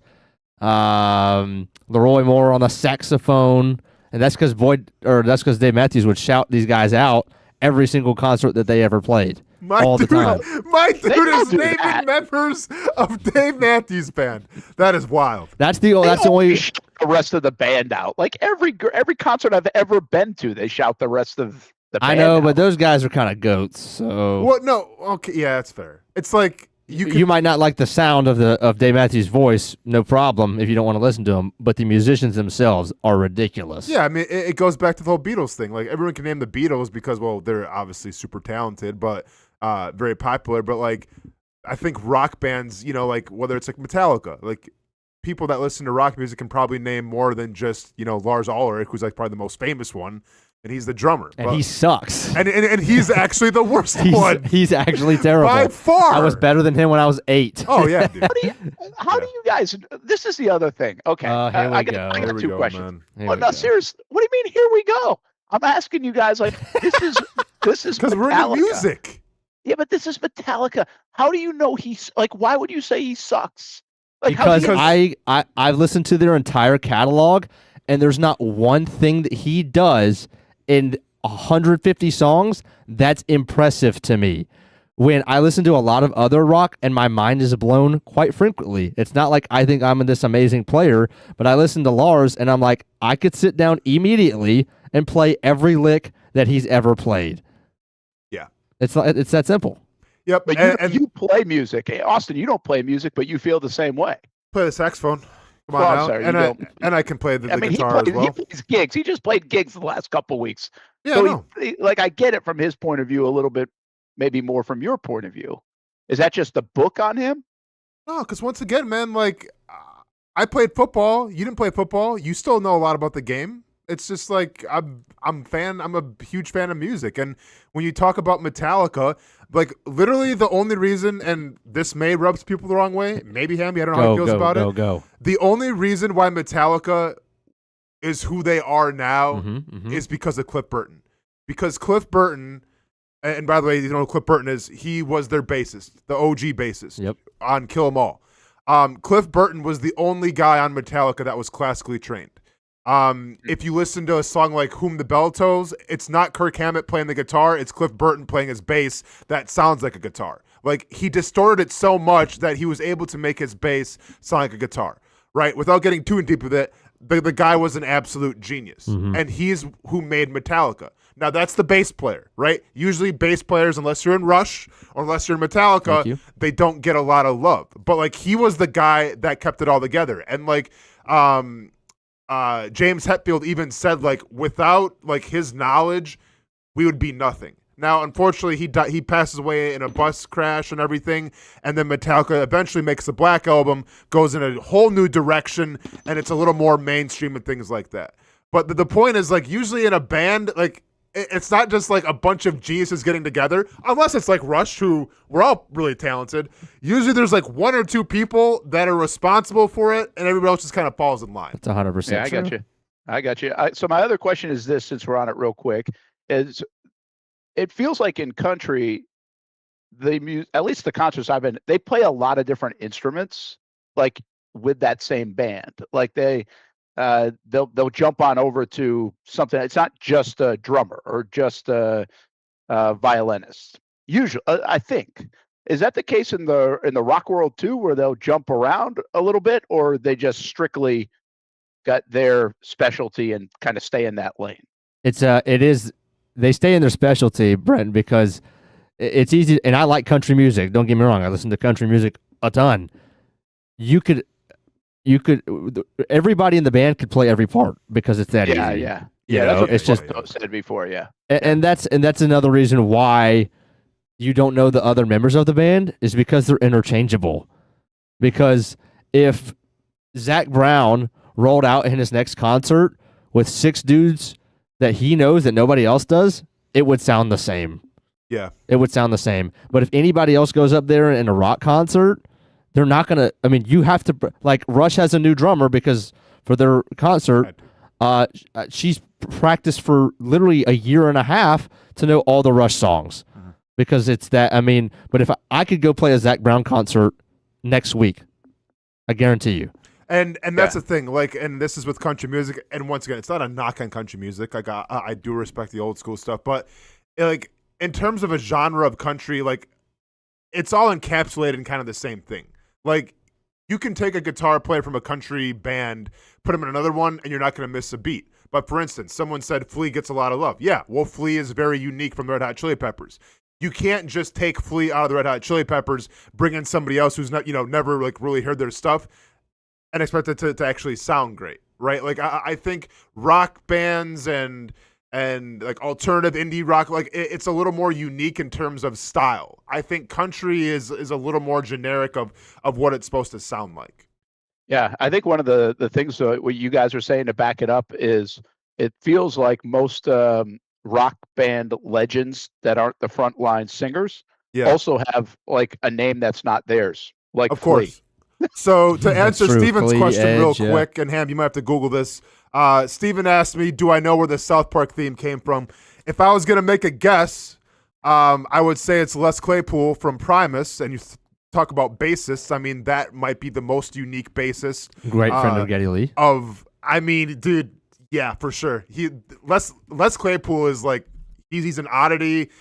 Leroy Moore on the saxophone. And that's because Dave Matthews would shout these guys out every single concert that they ever played. The time. My dude is naming members of Dave Matthews Band. That is wild. That's the only shout the rest of the band out. Like every concert I've ever been to, they shout the rest of the band I know, out. but those guys are kind of goats. So what? No, okay, yeah, that's fair. It's like you might not like the sound of Dave Matthews' voice, no problem if you don't want to listen to him. But the musicians themselves are ridiculous. Yeah, I mean, it goes back to the whole Beatles thing. Like everyone can name the Beatles because, well, they're obviously super talented, but very popular. But like, I think rock bands, like whether it's like Metallica, like people that listen to rock music can probably name more than just Lars Ulrich, who's like probably the most famous one. And he's the drummer. And he sucks. And he's actually the worst one. He's actually terrible. By far. I was better than him when I was 8. Oh, yeah, dude. How do you guys – this is the other thing. Okay. Here we go. I got two questions. Man. Seriously, what do you mean here we go? I'm asking you guys this is because we're into music. Yeah, but this is Metallica. How do you know he's – why would you say he sucks? Because I've listened to their entire catalog, and there's not one thing that he does – in 150 songs, that's impressive to me. When I listen to a lot of other rock and my mind is blown quite frequently. It's not like I think I'm this amazing player, but I listen to Lars and I'm like, I could sit down immediately and play every lick that he's ever played. Yeah. It's that simple. Yep. But you play music. Hey, Austin, you don't play music, but you feel the same way. Play the saxophone. Come on now. Sorry, and I can play the guitar as well. He plays gigs. He just played gigs the last couple of weeks. Yeah, so I get it from his point of view a little bit, maybe more from your point of view. Is that just the book on him? No, because once again, man, I played football. You didn't play football. You still know a lot about the game. It's just like I'm a huge fan of music. And when you talk about Metallica, literally the only reason, and this may rub people the wrong way, maybe Hamby, I don't know how he feels about it. The only reason why Metallica is who they are now is because of Cliff Burton. Because Cliff Burton, and by the way, you know who Cliff Burton is, he was their bassist, the OG bassist on Kill 'Em All. Cliff Burton was the only guy on Metallica that was classically trained. If you listen to a song like Whom the Bell Tolls, it's not Kirk Hammett playing the guitar, it's Cliff Burton playing his bass that sounds like a guitar. He distorted it so much that he was able to make his bass sound like a guitar, right? Without getting too in deep with it, the guy was an absolute genius, and he's who made Metallica. Now, that's the bass player, right? Usually bass players, unless you're in Rush or unless you're in Metallica, they don't get a lot of love. But, he was the guy that kept it all together. And, James Hetfield even said, without, his knowledge, we would be nothing. Now, unfortunately, he passes away in a bus crash and everything, and then Metallica eventually makes the Black Album, goes in a whole new direction, and it's a little more mainstream and things like that. But the point is, usually in a band, it's not just a bunch of geniuses getting together, unless it's Rush, who we're all really talented. Usually there's one or two people that are responsible for it, and everybody else just kind of falls in line. That's 100%. Yeah, I got you. I got you. So my other question is this, since we're on it real quick, is it feels like in country, at least the concerts I've been, they play a lot of different instruments, like with that same band. Like they'll jump on over to something. It's not just a drummer or just a violinist. Usually, I think. Is that the case in the rock world too, where they'll jump around a little bit, or they just strictly got their specialty and kind of stay in that lane? It is. They stay in their specialty, Brent, because it's easy. And I like country music. Don't get me wrong. I listen to country music a ton. You could. Everybody in the band could play every part because it's that easy. Yeah. That's what it's just said before. Yeah. And that's another reason why you don't know the other members of the band is because they're interchangeable. Because if Zach Brown rolled out in his next concert with 6 dudes that he knows that nobody else does, it would sound the same. Yeah. It would sound the same. But if anybody else goes up there in a rock concert, they're not going to, I mean, you have to, like Rush has a new drummer because for their concert, she's practiced for literally a year and a half to know all the Rush songs. Because it's that, I mean, but if I could go play a Zach Brown concert next week, I guarantee you. And that's the thing, like, and this is with country music, and once again, it's not a knock on country music. Like, I do respect the old school stuff, but like in terms of a genre of country, like it's all encapsulated in kind of the same thing. Like you can take a guitar player from a country band, put him in another one, and you're not going to miss a beat. But for instance, someone said Flea gets a lot of love. Yeah, well, Flea is very unique from the Red Hot Chili Peppers. You can't just take Flea out of the Red Hot Chili Peppers, bring in somebody else who's not, never like really heard their stuff, and expect it to actually sound great, right? Like I think rock bands and like alternative indie rock, like it's a little more unique in terms of style. I think country is a little more generic of what it's supposed to sound like. Yeah, I think one of the things what you guys are saying to back it up is it feels like most rock band legends that aren't the frontline singers also have like a name that's not theirs. Like of course. So to answer Steven's question real quick, and Ham, you might have to Google this. Steven asked me, do I know where the South Park theme came from? If I was going to make a guess, I would say it's Les Claypool from Primus. And you talk about bassists. I mean, that might be the most unique bassist. Great friend of Geddy Lee. I mean, dude, yeah, for sure. Les Claypool is like, he's an oddity.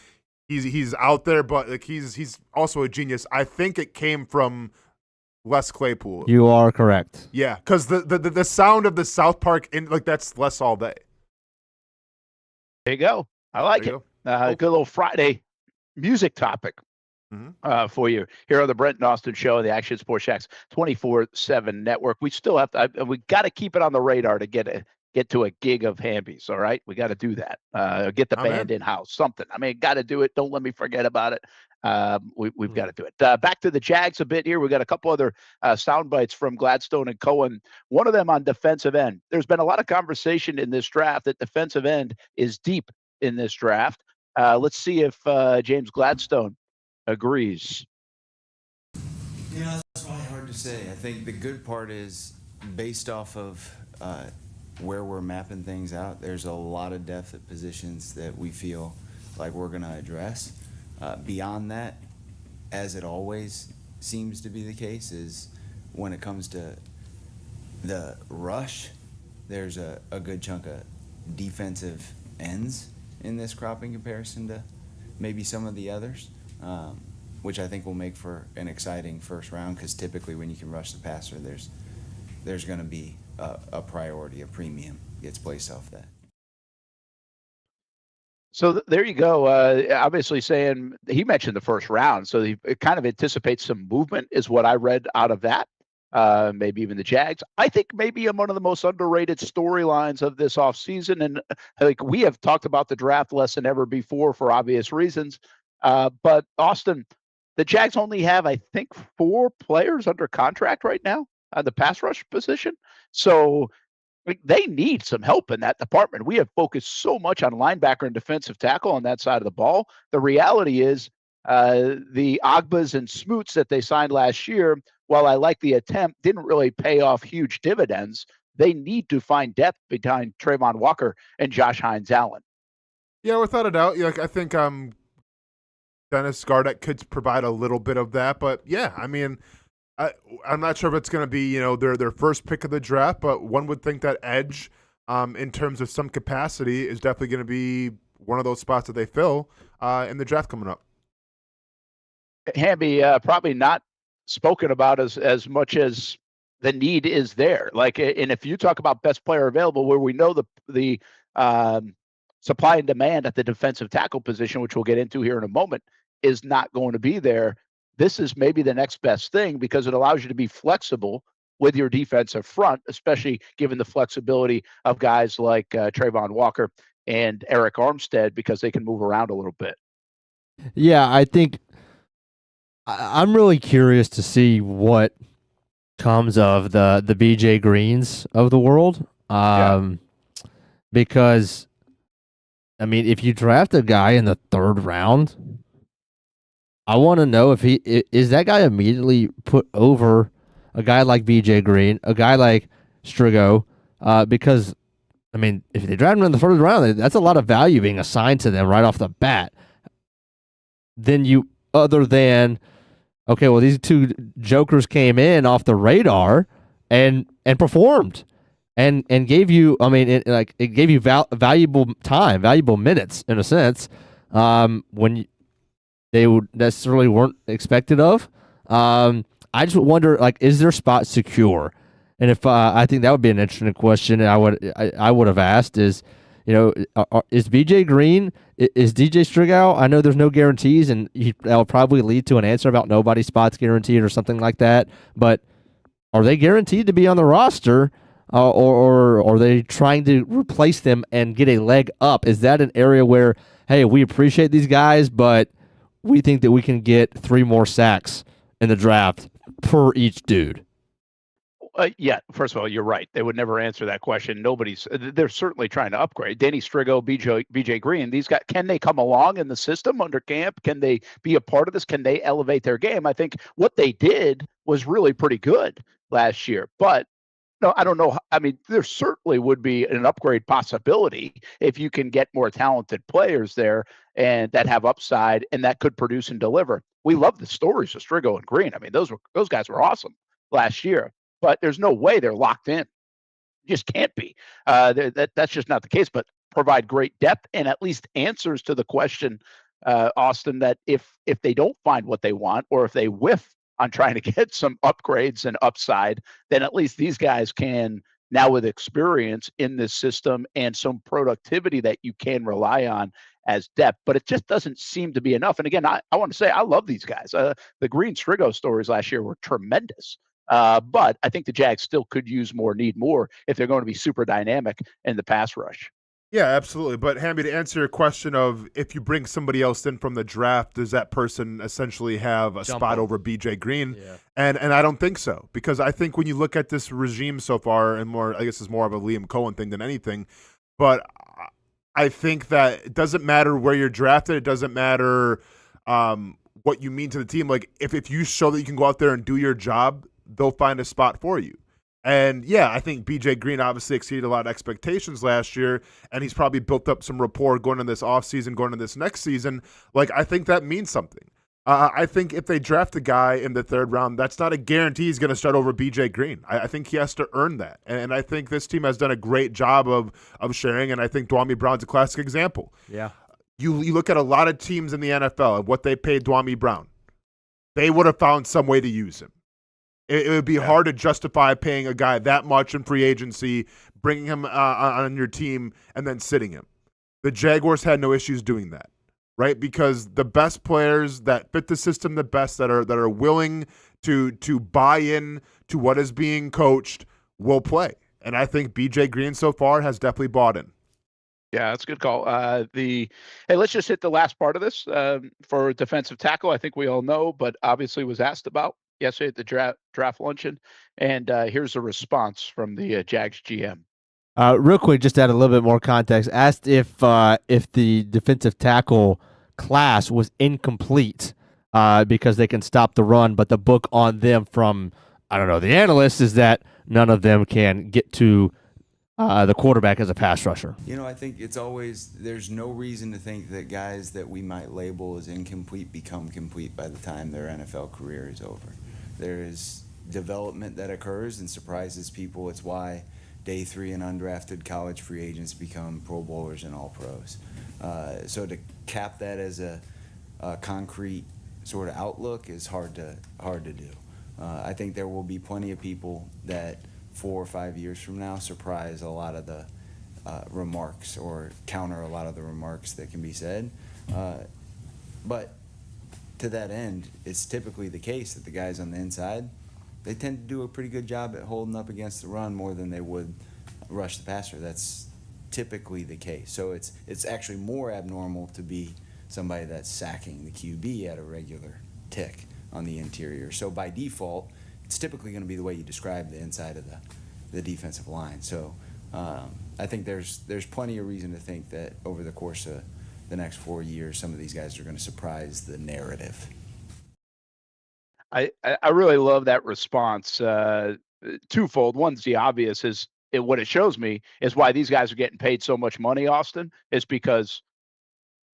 He's out there, but like he's also a genius. I think it came from Les Claypool. You are correct. Yeah, because the sound of the South Park, that's Les all day. There you go. I like it. Good little Friday music topic for you here on the Brent and Austin Show and the Action Sports Jacks 24/7 network. We still have to. We got to keep it on the radar to get to a gig of Hamby's. All right, we got to do that. Get the band in house. Something. I mean, got to do it. Don't let me forget about it. We've got to do it. Back to the Jags a bit here. We got a couple other sound bites from Gladstone and Coen. One of them on defensive end. There's been a lot of conversation in this draft that defensive end is deep in this draft. Let's see if James Gladstone agrees. That's probably hard to say. I think the good part is based off of where we're mapping things out, there's a lot of depth at positions that we feel like we're going to address. Beyond that, as it always seems to be the case, is when it comes to the rush, there's a good chunk of defensive ends in this crop in comparison to maybe some of the others, which I think will make for an exciting first round, because typically when you can rush the passer, there's going to be a priority, a premium gets placed off that. So there you go. Obviously saying he mentioned the first round, so he kind of anticipates some movement is what I read out of that. Maybe even the Jags. I think maybe one of the most underrated storylines of this offseason. And like we have talked about the draft less than ever before for obvious reasons. But Austin, the Jags only have, I think, 4 players under contract right now at the pass rush position. So they need some help in that department. We have focused so much on linebacker and defensive tackle on that side of the ball. The reality is the Ogbas and Smoots that they signed last year, while I like the attempt, didn't really pay off huge dividends. they need to find depth behind Trayvon Walker and Josh Hines-Allen. Yeah, without a doubt. Yeah, I think Dennis Gardeck could provide a little bit of that, but yeah, I mean, I'm not sure if it's going to be their first pick of the draft, but one would think that edge, in terms of some capacity, is definitely going to be one of those spots that they fill in the draft coming up. Hamby, probably not spoken about as much as the need is there. Like, and if you talk about best player available, where we know the supply and demand at the defensive tackle position, which we'll get into here in a moment, is not going to be there. This is maybe the next best thing because it allows you to be flexible with your defensive front, especially given the flexibility of guys like Trayvon Walker and Eric Armstead, because they can move around a little bit. Yeah, I think I'm really curious to see what comes of the BJ Greens of the world. Because, I mean, if you draft a guy in the 3rd round, I want to know if is that guy immediately put over a guy like BJ Green, a guy like Strigo, because, I mean, if they draft him in the 3rd round, that's a lot of value being assigned to them right off the bat. Then other than, okay, well, these two jokers came in off the radar and performed and gave you, I mean, it gave you valuable time, valuable minutes in a sense, when they would necessarily weren't expected of. I just wonder, like, is their spot secure? And if I think that would be an interesting question. I would have asked is, is BJ Green, is DJ Strigow? I know there's no guarantees, and that'll probably lead to an answer about nobody's spot's guaranteed or something like that. But are they guaranteed to be on the roster, or are they trying to replace them and get a leg up? Is that an area where, hey, we appreciate these guys, but we think that we can get 3 more sacks in the draft per each dude? Yeah, first of all, you're right. They would never answer that question. They're certainly trying to upgrade. Danny Strigo, BJ Green, these guys, can they come along in the system under camp? Can they be a part of this? Can they elevate their game? I think what they did was really pretty good last year. But no, I don't know. I mean, there certainly would be an upgrade possibility if you can get more talented players there and that have upside and that could produce and deliver. We love the stories of Strigo and Green. I mean, those guys were awesome last year. But there's no way they're locked in. Just can't be. That's just not the case. But provide great depth and at least answers to the question, Austen, that if they don't find what they want, or if they whiff on trying to get some upgrades and upside, then at least these guys can, now with experience in this system and some productivity that you can rely on as depth. But it just doesn't seem to be enough. And again, I want to say I love these guys. The Green Strigo stories last year were tremendous. But I think the Jags still could need more if they're going to be super dynamic in the pass rush. Yeah, absolutely. But Hamby, to answer your question of if you bring somebody else in from the draft, does that person essentially have a spot over BJ Green? Yeah. And I don't think so, because I think when you look at this regime so far, and I guess it's more of a Liam Coen thing than anything, but I think that it doesn't matter where you're drafted. It doesn't matter what you mean to the team. Like, if you show that you can go out there and do your job, they'll find a spot for you. And yeah, I think BJ Green obviously exceeded a lot of expectations last year, and he's probably built up some rapport going into this offseason, going into this next season. Like, I think that means something. I think if they draft a guy in the 3rd round, that's not a guarantee he's going to start over BJ Green. I think he has to earn that. And I think this team has done a great job of sharing, and I think Dwamie Brown's a classic example. Yeah. You look at a lot of teams in the NFL and what they paid Dwamie Brown. They would have found some way to use him. It would be hard to justify paying a guy that much in free agency, bringing him on your team, and then sitting him. The Jaguars had no issues doing that, right? Because the best players that fit the system the best, that are willing to buy in to what is being coached, will play. And I think BJ Green so far has definitely bought in. Yeah, that's a good call. Hey, let's just hit the last part of this for defensive tackle. I think we all know, but obviously was asked about yesterday at the draft luncheon, and here's a response from the Jags GM. Real quick, just to add a little bit more context, asked if the defensive tackle class was incomplete because they can stop the run, but the book on them from, I don't know, the analysts is that none of them can get to the quarterback as a pass rusher. I think it's always, there's no reason to think that guys that we might label as incomplete become complete by the time their NFL career is over. There is development that occurs and surprises people. It's why day 3 and undrafted college free agents become Pro Bowlers and All Pros. So to cap that as a concrete sort of outlook is hard to do. I think there will be plenty of people that 4 or 5 years from now surprise a lot of the remarks or counter a lot of the remarks that can be said. But to that end, it's typically the case that the guys on the inside, they tend to do a pretty good job at holding up against the run more than they would rush the passer. That's typically the case. So it's actually more abnormal to be somebody that's sacking the QB at a regular tick on the interior. So by default, it's typically going to be the way you describe the inside of the defensive line. So I think there's plenty of reason to think that over the course of the next 4 years, some of these guys are going to surprise the narrative. I really love that response. Twofold. One's the obvious is what it shows me is why these guys are getting paid so much money, Austin, is because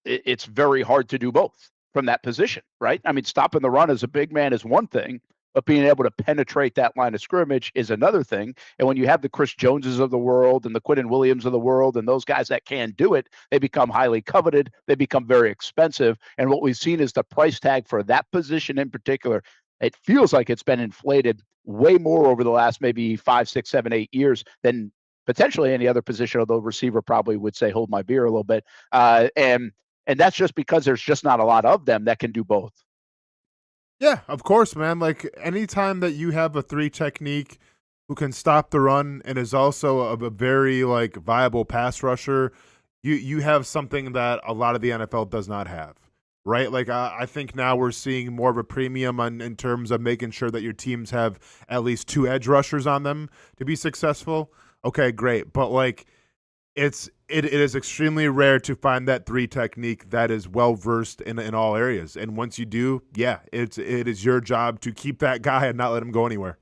it's very hard to do both from that position, right? I mean, stopping the run as a big man is one thing, but being able to penetrate that line of scrimmage is another thing. And when you have the Chris Joneses of the world and the Quinnen Williams of the world and those guys that can do it, they become highly coveted. They become very expensive. And what we've seen is the price tag for that position in particular. It feels like it's been inflated way more over the last maybe 5, 6, 7, 8 years than potentially any other position, although receiver probably would say, hold my beer a little bit. And that's just because there's just not a lot of them that can do both. Yeah, of course, man. Like anytime that you have a 3 technique who can stop the run and is also a very like viable pass rusher, you have something that a lot of the NFL does not have, right? Like I think now we're seeing more of a premium in terms of making sure that your teams have at least 2 edge rushers on them to be successful. Okay, great, but like it is extremely rare to find that 3 technique that is well versed in all areas. And once you do, yeah, it is your job to keep that guy and not let him go anywhere.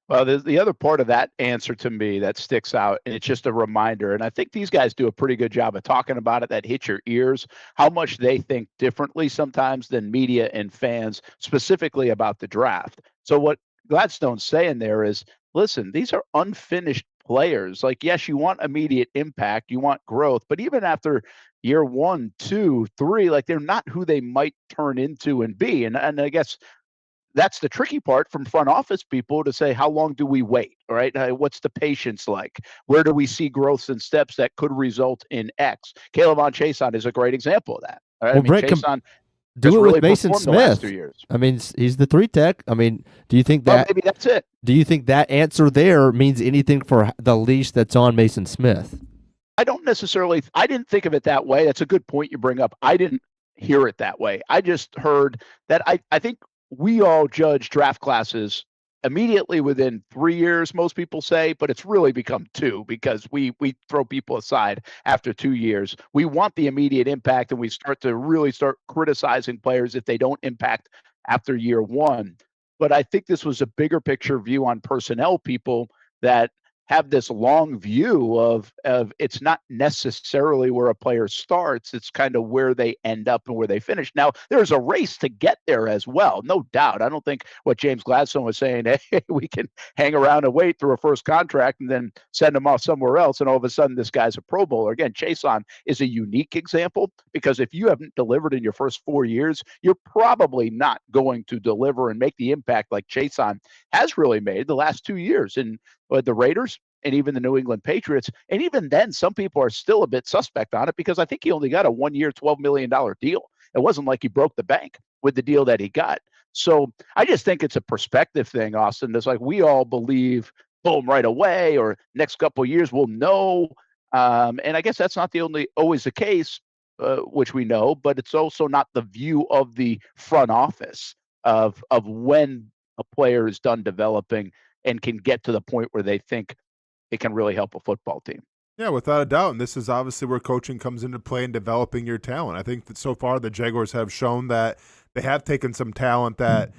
Well, there's the other part of that answer to me that sticks out, and it's just a reminder. And I think these guys do a pretty good job of talking about it that hits your ears, how much they think differently sometimes than media and fans, specifically about the draft. So what Gladstone's saying there is, listen, these are unfinished players. Like, yes, you want immediate impact, you want growth, but even after year 1, 2, 3, like they're not who they might turn into and be. And I guess that's the tricky part from front office people to say, how long do we wait? All right. What's the patience like? Where do we see growths and steps that could result in X? Caleb on Chason is a great example of that. All right. Well, Brent, Chason do it really with Mason performed the last Smith. 2 years. I mean, he's the 3 tech. I mean, do you think that? Well, maybe that's it. Do you think that answer there means anything for the leash that's on Mason Smith? I didn't think of it that way. That's a good point you bring up. I didn't hear it that way. I just heard that I think we all judge draft classes immediately within 3 years, most people say, but it's really become 2 because we throw people aside after 2 years. We want the immediate impact, and we start criticizing players if they don't impact after year 1. But I think this was a bigger picture view on personnel people that have this long view of it's not necessarily where a player starts, it's kind of where they end up and where they finish. Now, there's a race to get there as well, no doubt. I don't think what James Gladstone was saying, hey, we can hang around and wait through a first contract and then send him off somewhere else, and all of a sudden this guy's a Pro Bowler. Again, Chason is a unique example because if you haven't delivered in your first 4 years, you're probably not going to deliver and make the impact like Chason has really made the last 2 years. And the Raiders and even the New England Patriots. And even then, some people are still a bit suspect on it because I think he only got a 1-year, $12 million deal. It wasn't like he broke the bank with the deal that he got. So I just think it's a perspective thing, Austin. It's like we all believe, boom, right away, or next couple of years we'll know. And I guess that's not always the case, which we know, but it's also not the view of the front office of when a player is done developing and can get to the point where they think it can really help a football team. Yeah, without a doubt. And this is obviously where coaching comes into play in developing your talent. I think that so far the Jaguars have shown that they have taken some talent that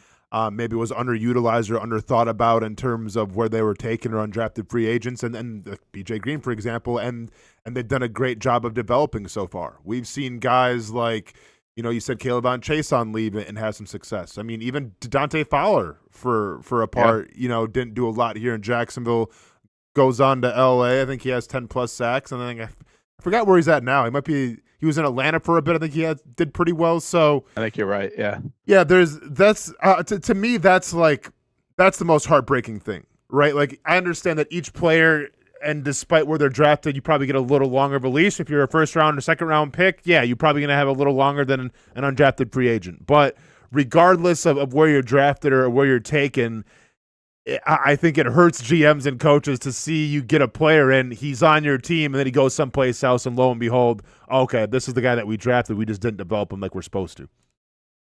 maybe was underutilized or underthought about in terms of where they were taken or undrafted free agents, and BJ Green, for example, and they've done a great job of developing so far. We've seen guys like, you said Caleb on Chase on leave and have some success. I mean, even Dante Fowler for a part, didn't do a lot here in Jacksonville, goes on to LA. I think he has 10 plus sacks, and I forgot where he's at now. He was in Atlanta for a bit. I think he did pretty well. So I think you're right. Yeah. Yeah. To me, that's the most heartbreaking thing, right? Like, I understand that each player, and despite where they're drafted, you probably get a little longer of a leash. If you're a first round or second round pick, yeah, you're probably going to have a little longer than an undrafted free agent. But regardless of where you're drafted or where you're taken, I think it hurts GMs and coaches to see you get a player in, he's on your team, and then he goes someplace else, and lo and behold, okay, this is the guy that we drafted. We just didn't develop him like we're supposed to.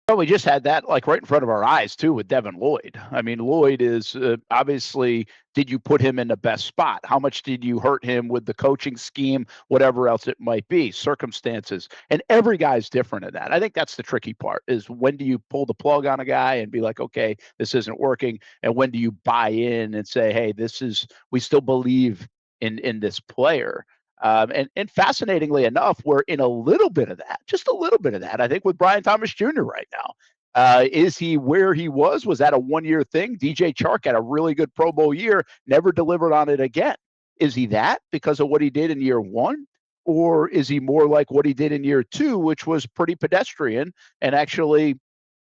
Well, we just had that right in front of our eyes too with Devin Lloyd. I mean, Lloyd is obviously, did you put him in the best spot? How much did you hurt him with the coaching scheme, whatever else it might be, circumstances? And every guy's different in that. I think that's the tricky part, is when do you pull the plug on a guy and be like, okay, this isn't working? And when do you buy in and say, hey, we still believe in this player? And fascinatingly enough, we're in a little bit of that, just a little bit of that, I think, with Brian Thomas Jr. right now. Is he where he was? Was that a one-year thing? DJ Chark had a really good Pro Bowl year, never delivered on it again. Is he that because of what he did in year one? Or is he more like what he did in year two, which was pretty pedestrian and actually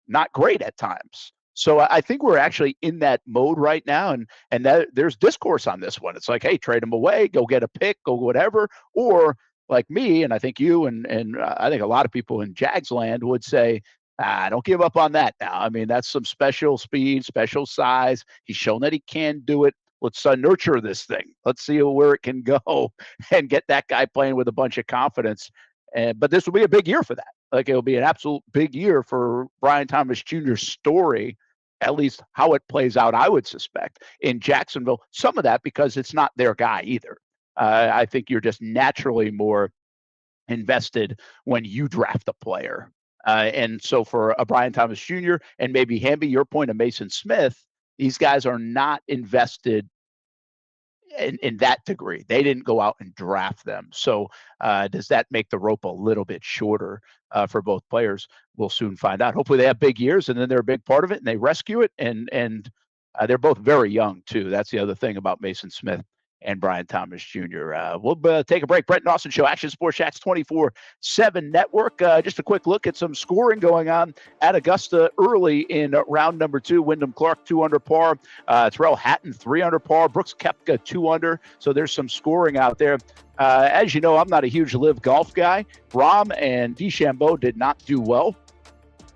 not great at times? So I think we're actually in that mode right now, and that there's discourse on this one. It's like, hey, trade him away, go get a pick, go whatever. Or like me, and I think you and I think a lot of people in Jags land would say, don't give up on that now. I mean, that's some special speed, special size. He's shown that he can do it. Let's nurture this thing. Let's see where it can go and get that guy playing with a bunch of confidence. But this will be a big year for that. Like, it'll be an absolute big year for Brian Thomas Jr.'s story, at least how it plays out, I would suspect, in Jacksonville. Some of that because it's not their guy either. I think you're just naturally more invested when you draft a player. And so for a Brian Thomas Jr. and maybe Hamby, your point of Mason Smith, these guys are not invested in that degree. They didn't go out and draft them. So does that make the rope a little bit shorter for both players? We'll soon find out. Hopefully they have big years and then they're a big part of it and they rescue it. And they're both very young too. That's the other thing about Mason Smith and Brian Thomas Jr. We'll take a break. Brent and Austen Show, Action Sports Jax 24/7 Network. Just a quick look at some scoring going on at Augusta early in round number 2. Wyndham Clark 2 under par. Terrell Hatton 3 under par. Brooks Koepka 2 under. So there's some scoring out there. As you know, I'm not a huge live golf guy. Rahm and DeChambeau did not do well.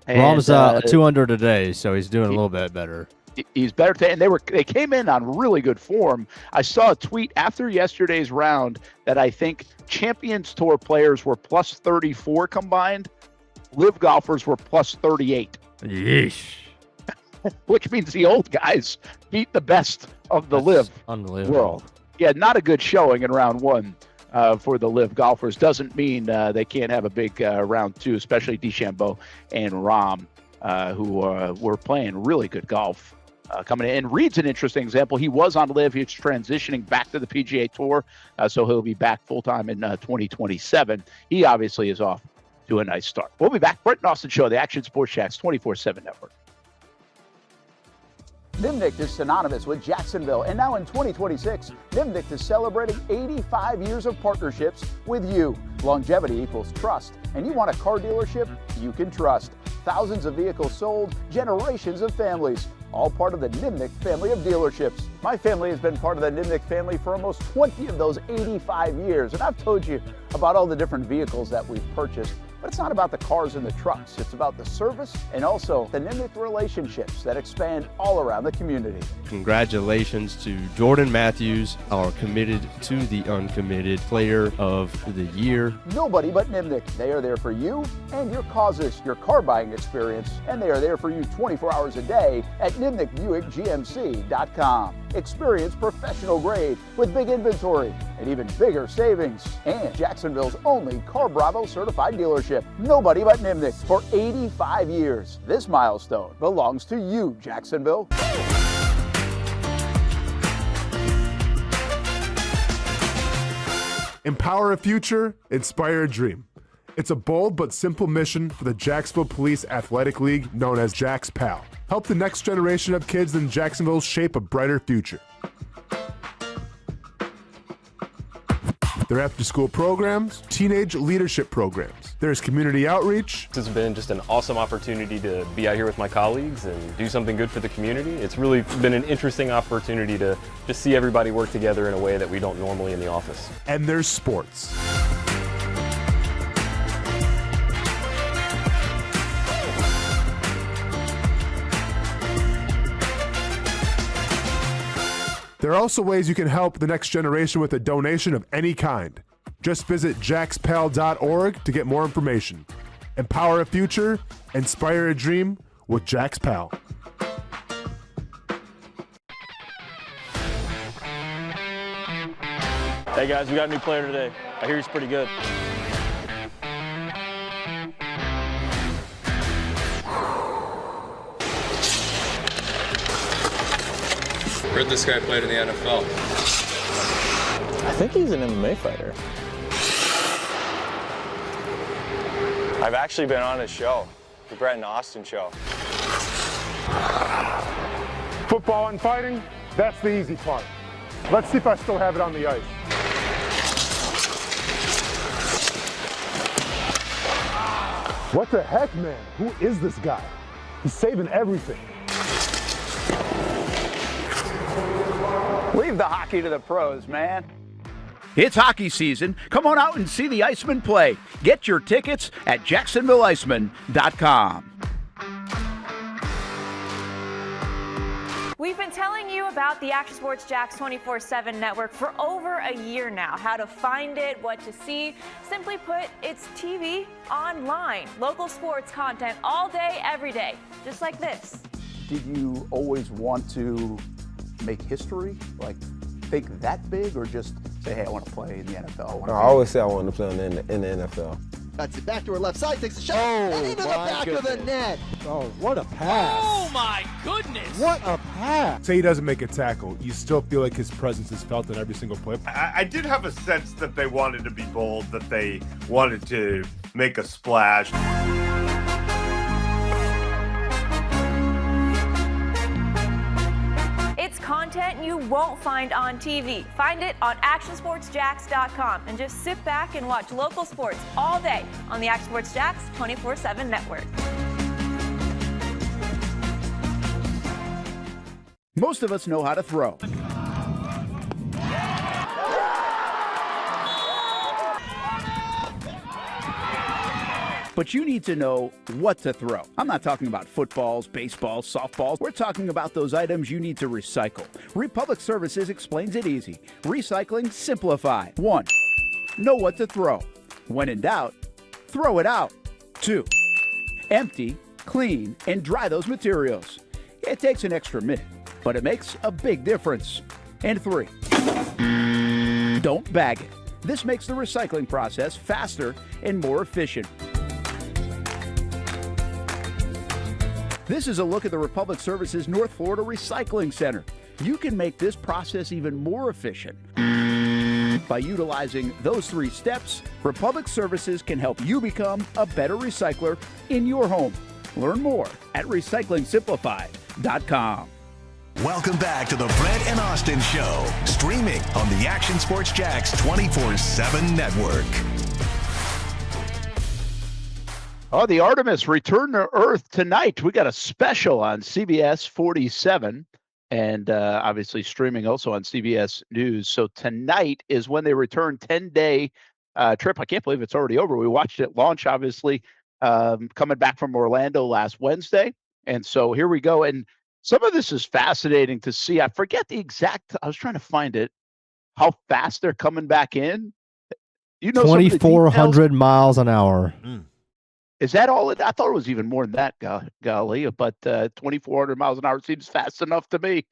Rahm's 2 under today, so he's doing a little bit better. He's better today, and they came in on really good form. I saw a tweet after yesterday's round that I think Champions Tour players were plus 34 combined. Live golfers were plus 38. Yeesh. Which means the old guys beat the best of the Live world. Yeah, not a good showing in round 1 for the Live golfers. Doesn't mean they can't have a big round 2, especially DeChambeau and Rahm, who were playing really good golf. Coming in. And Reed's an interesting example. He was on Live. He's transitioning back to the PGA Tour, so he'll be back full-time in 2027. He obviously is off to a nice start. We'll be back. Brent and Austen Show, the Action Sports Jax 24/7 Network. Nimnicht is synonymous with Jacksonville, and now in 2026, Nimnicht is celebrating 85 years of partnerships with you. Longevity equals trust, and you want a car dealership you can trust. Thousands of vehicles sold, generations of families, all part of the Nimnicht family of dealerships. My family has been part of the Nimnicht family for almost 20 of those 85 years, and I've told you about all the different vehicles that we've purchased. But it's not about the cars and the trucks. It's about the service and also the Nimnicht relationships that expand all around the community. Congratulations to Jordan Matthews, our committed to the uncommitted player of the year. Nobody but Nimnicht. They are there for you and your causes, your car buying experience, and they are there for you 24 hours a day at NimnichtBuickGMC.com. Experience professional grade with big inventory and even bigger savings. And Jacksonville's only Car Bravo certified dealership. championship. Nobody but Nimnick for 85 years. This milestone belongs to you, Jacksonville. Empower a future, inspire a dream. It's a bold but simple mission for the Jacksonville Police Athletic League known as Jax Pal. Help the next generation of kids in Jacksonville shape a brighter future. Their after-school programs, teenage leadership programs. There's community outreach. This has been just an awesome opportunity to be out here with my colleagues and do something good for the community. It's really been an interesting opportunity to just see everybody work together in a way that we don't normally in the office. And there's sports. There are also ways you can help the next generation with a donation of any kind. Just visit jaxpal.org to get more information. Empower a future, inspire a dream with Jax Pal. Hey guys, we got a new player today. I hear he's pretty good. Heard this guy played in the NFL. I think he's an MMA fighter. I've actually been on his show, the Brent and Austen show. Football and fighting, that's the easy part. Let's see if I still have it on the ice. What the heck, man? Who is this guy? He's saving everything. Leave the hockey to the pros, man. It's hockey season. Come on out and see the Icemen play. Get your tickets at jacksonvilleicemen.com. We've been telling you about the Action Sports Jax 24/7 network for over a year now. How to find it, what to see. Simply put, it's TV online. Local sports content all day, every day. Just like this. Did you always want to make history? Like, think that big, or just say, hey, I want to play in the NFL? I always say I want to play in the NFL. That's it. Back to her left side, takes a shot, and into the back of the net. Oh, what a pass. Oh, my goodness. What a pass. Say he doesn't make a tackle, you still feel like his presence is felt in every single play. I did have a sense that they wanted to be bold, that they wanted to make a splash. It's content you won't find on TV. Find it on actionsportsjax.com and just sit back and watch local sports all day on the Action Sports Jax 24/7 network. Most of us know how to throw. But you need to know what to throw. I'm not talking about footballs, baseballs, softballs. We're talking about those items you need to recycle. Republic Services explains it easy. Recycling simplified. 1. Know what to throw. When in doubt, throw it out. 2. Empty, clean, and dry those materials. It takes an extra minute, but it makes a big difference. And 3. Don't bag it. This makes the recycling process faster and more efficient. This is a look at the Republic Services North Florida Recycling Center. You can make this process even more efficient. By utilizing those 3 steps, Republic Services can help you become a better recycler in your home. Learn more at recyclingsimplified.com. Welcome back to the Brent and Austen Show, streaming on the Action Sports Jax 24/7 network. Oh, the Artemis return to Earth tonight. We got a special on CBS 47 and obviously streaming also on CBS News. So tonight is when they return 10-day trip. I can't believe it's already over. We watched it launch, obviously, coming back from Orlando last Wednesday. And so here we go. And some of this is fascinating to see. I forget the exact, I was trying to find it, how fast they're coming back in. You know, 2,400 miles an hour. Is that all? I thought it was even more than that, golly, but 2,400 miles an hour seems fast enough to me.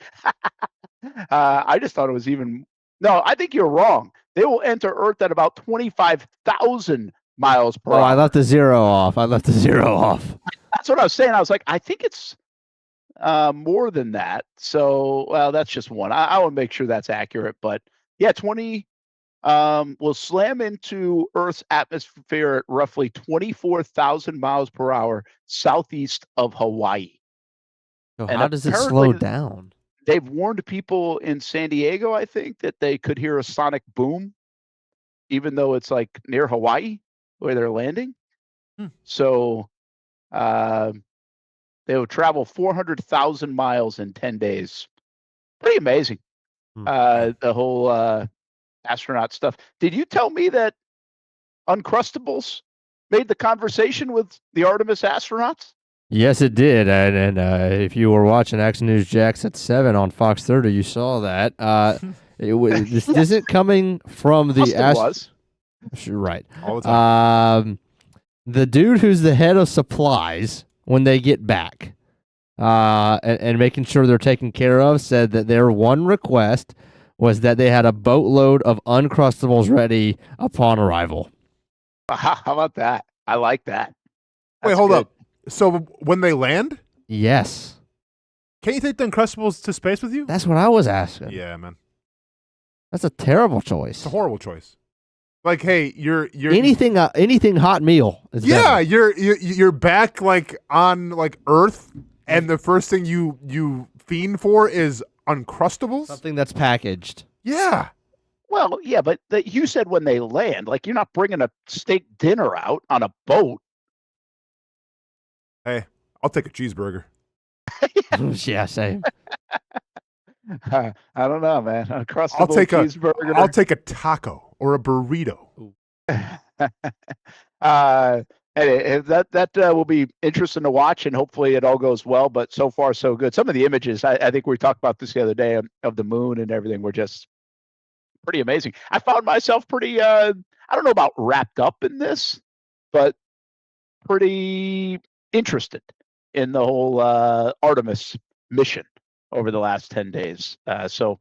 I just thought it was even. No, I think you're wrong. They will enter Earth at about 25,000 miles per Oh, hour. I left the zero off. That's what I was saying. I was like, I think it's more than that. So, well, that's just one. I will make sure that's accurate. But yeah, 20 will slam into Earth's atmosphere at roughly 24,000 miles per hour southeast of Hawaii. So And how does it apparently slow down? They've warned people in San Diego, I think, that they could hear a sonic boom, even though it's like near Hawaii where they're landing. So they will travel 400,000 miles in 10 days. Pretty amazing. The whole astronaut stuff. Did you tell me that Uncrustables made the conversation with the Artemis astronauts? Yes, it did. And if you were watching Action News Jax at 7 on Fox 30, you saw that. This isn't coming from the was. Right. All the time. The dude who's the head of supplies when they get back and making sure they're taken care of said that their one request was that they had a boatload of Uncrustables ready upon arrival. How about that? I like that. Wait, hold up. So when they land? Yes. Can you take the Uncrustables to space with you? That's what I was asking. Yeah, man. That's a terrible choice. It's a horrible choice. Like, hey, you're anything hot meal is yeah, better. you're back like on like Earth, and the first thing you fiend for is Uncrustables. Something that's packaged. Yeah. Well, yeah, but you said when they land, like you're not bringing a steak dinner out on a boat. Hey, I'll take a cheeseburger. Yeah, same. I don't know, man. Uncrustable I'll take cheeseburger. I'll take a taco or a burrito. That will be interesting to watch, and hopefully it all goes well. But so far, so good. Some of the images, I think we talked about this the other day of the moon and everything, were just pretty amazing. I found myself pretty, I don't know about wrapped up in this, but pretty interested in the whole Artemis mission over the last 10 days. So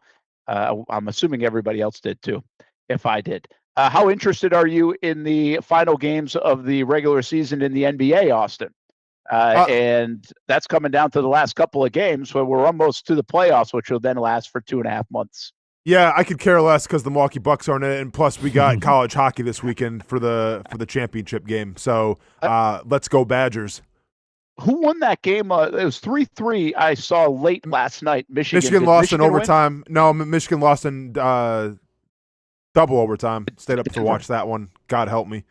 I'm assuming everybody else did too, if I did. How interested are you in the final games of the regular season in the NBA, Austin? And that's coming down to the last couple of games where we're almost to the playoffs, which will then last for 2.5 months. Yeah, I could care less because the Milwaukee Bucks aren't in it, and plus we got college hockey this weekend for the championship game. So let's go Badgers. Who won that game? It was 3-3. I saw late last night. Michigan lost in overtime. No, Michigan lost in double overtime. Stayed up to watch that one. God help me.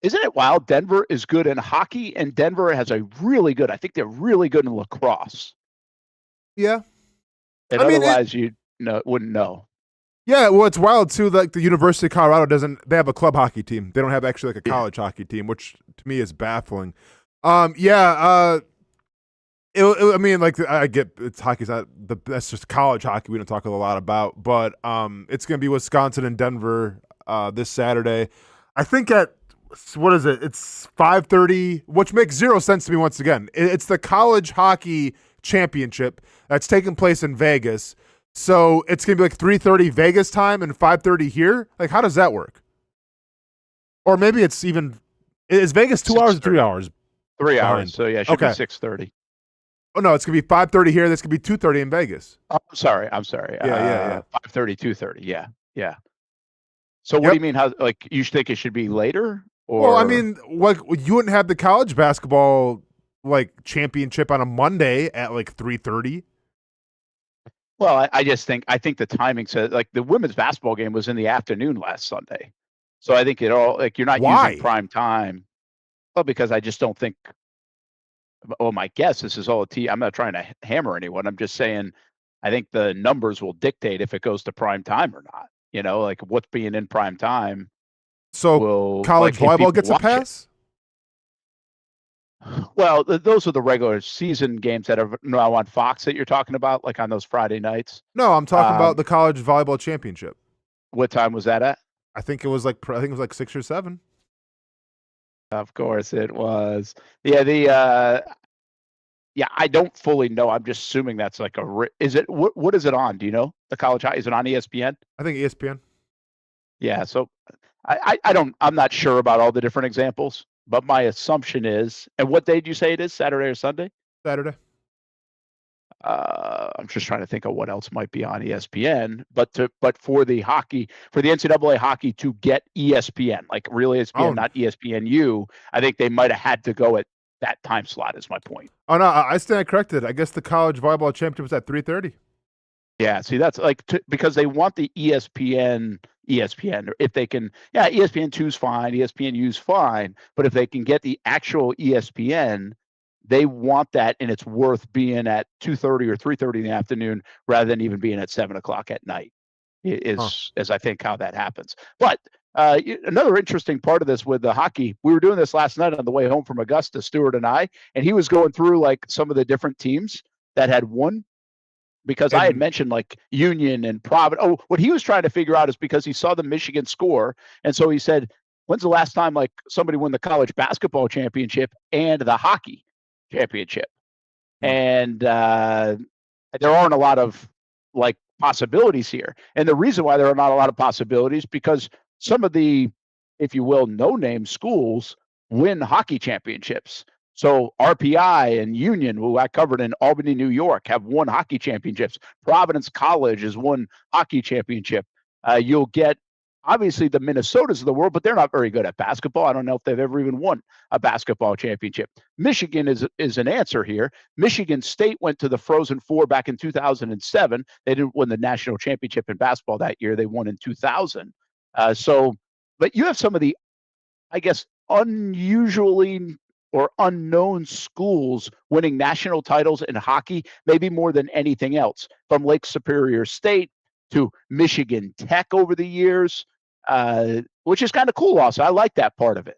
Isn't it wild? Denver is good in hockey, and Denver has a really good. I think they're really good in lacrosse. Yeah. And otherwise, you wouldn't know. Yeah, well, it's wild too. Like the University of Colorado doesn't. They have a club hockey team. They don't have actually like a college hockey team, which to me is baffling. I mean, like I get it's hockey's not that's just college hockey. We don't talk a lot about, but it's gonna be Wisconsin and Denver this Saturday. I think at what is it? It's 5:30, which makes zero sense to me. Once again, it's the college hockey championship that's taking place in Vegas. So it's going to be like 3:30 Vegas time and 5:30 here? Like, how does that work? Or maybe it's even – is Vegas 2 hours or 3 hours? 3 hours. So, yeah, it should be 6:30. Oh, no, it's going to be 5:30 here. This could be 2:30 in Vegas. Oh, I'm sorry. Yeah. 5:30, 2:30. Yeah. So what do you mean? How like you think it should be later? Or? Well, I mean, like you wouldn't have the college basketball – like championship on a Monday at like 3:30. Well, I think the timing says like the women's basketball game was in the afternoon last Sunday, so I think it all like you're not using prime time. Well, because I just don't think. Well, my guess this is all I'm not trying to hammer anyone. I'm just saying I think the numbers will dictate if it goes to prime time or not. You know, like what's being in prime time. So college volleyball gets a pass. Well, those are the regular season games that are now on Fox that you're talking about, like on those Friday nights. No, I'm talking about the college volleyball championship. What time was that at? I think it was like 6 or 7. Of course it was. Yeah, I don't fully know. I'm just assuming that's like is it what is it on? Do you know? The college high, is it on ESPN? I think ESPN. Yeah. So I'm not sure about all the different examples, but my assumption is, and what day did you say it is? Saturday or Sunday? Saturday. I'm just trying to think of what else might be on ESPN, but for the NCAA hockey to get ESPN, like real ESPN, not ESPNU, I think they might have had to go at that time slot. Is my point. Oh no, I stand corrected. I guess the college volleyball championship was at 3:30. Yeah, see, that's like because they want the ESPN, or if they can, yeah, ESPN2's fine, ESPNU's fine, but if they can get the actual ESPN, they want that, and it's worth being at 2:30 or 3:30 in the afternoon rather than even being at 7:00 at night. Is I think how that happens. But another interesting part of this with the hockey, we were doing this last night on the way home from Augusta, Stuart and I, and he was going through like some of the different teams that had won. Because I had mentioned like Union and Providence. Oh, what he was trying to figure out is because he saw the Michigan score. And so he said, when's the last time like somebody won the college basketball championship and the hockey championship? And there aren't a lot of like possibilities here. And the reason why there are not a lot of possibilities because some of the, if you will, no-name schools win hockey championships. So RPI and Union, who I covered in Albany, New York, have won hockey championships. Providence College has won hockey championship. You'll get, obviously, the Minnesotas of the world, but they're not very good at basketball. I don't know if they've ever even won a basketball championship. Michigan is an answer here. Michigan State went to the Frozen Four back in 2007. They didn't win the national championship in basketball that year. They won in 2000. But you have some of the, I guess, unusually or unknown schools winning national titles in hockey, maybe more than anything else, from Lake Superior State to Michigan Tech over the years, which is kind of cool also. I like that part of it.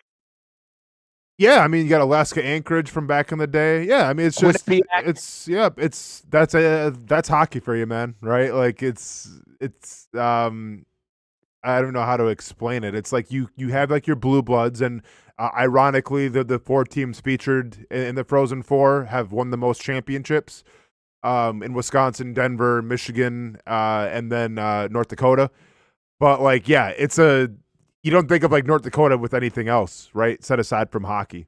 Yeah, I mean, you got Alaska Anchorage from back in the day. Yeah, I mean, it's just, that's hockey for you, man, right? Like I don't know how to explain it. It's like you have like your blue bloods, and ironically, the four teams featured in the Frozen Four have won the most championships in Wisconsin, Denver, Michigan, and then North Dakota. But like, yeah, you don't think of like North Dakota with anything else, right? Set aside from hockey.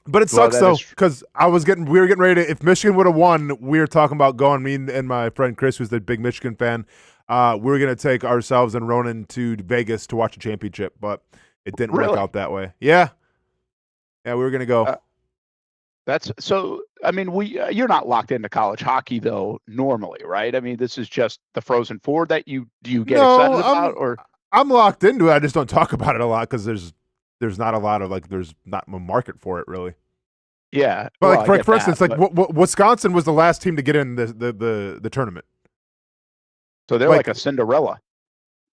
But it sucks though, because we were getting ready to, if Michigan would have won, we were talking about going, me and my friend Chris, who's the big Michigan fan, we were going to take ourselves and Ronan to Vegas to watch the championship, but it didn't work out that way. Yeah. Yeah, we were going to go. That's so, I mean, you're not locked into college hockey though, normally, right? I mean, this is just the Frozen Four that do you get excited about, or? I'm locked into it. I just don't talk about it a lot because there's not a lot of like, there's not a market for it really. Yeah. But like, for instance, Wisconsin was the last team to get in the tournament. So they're like a Cinderella.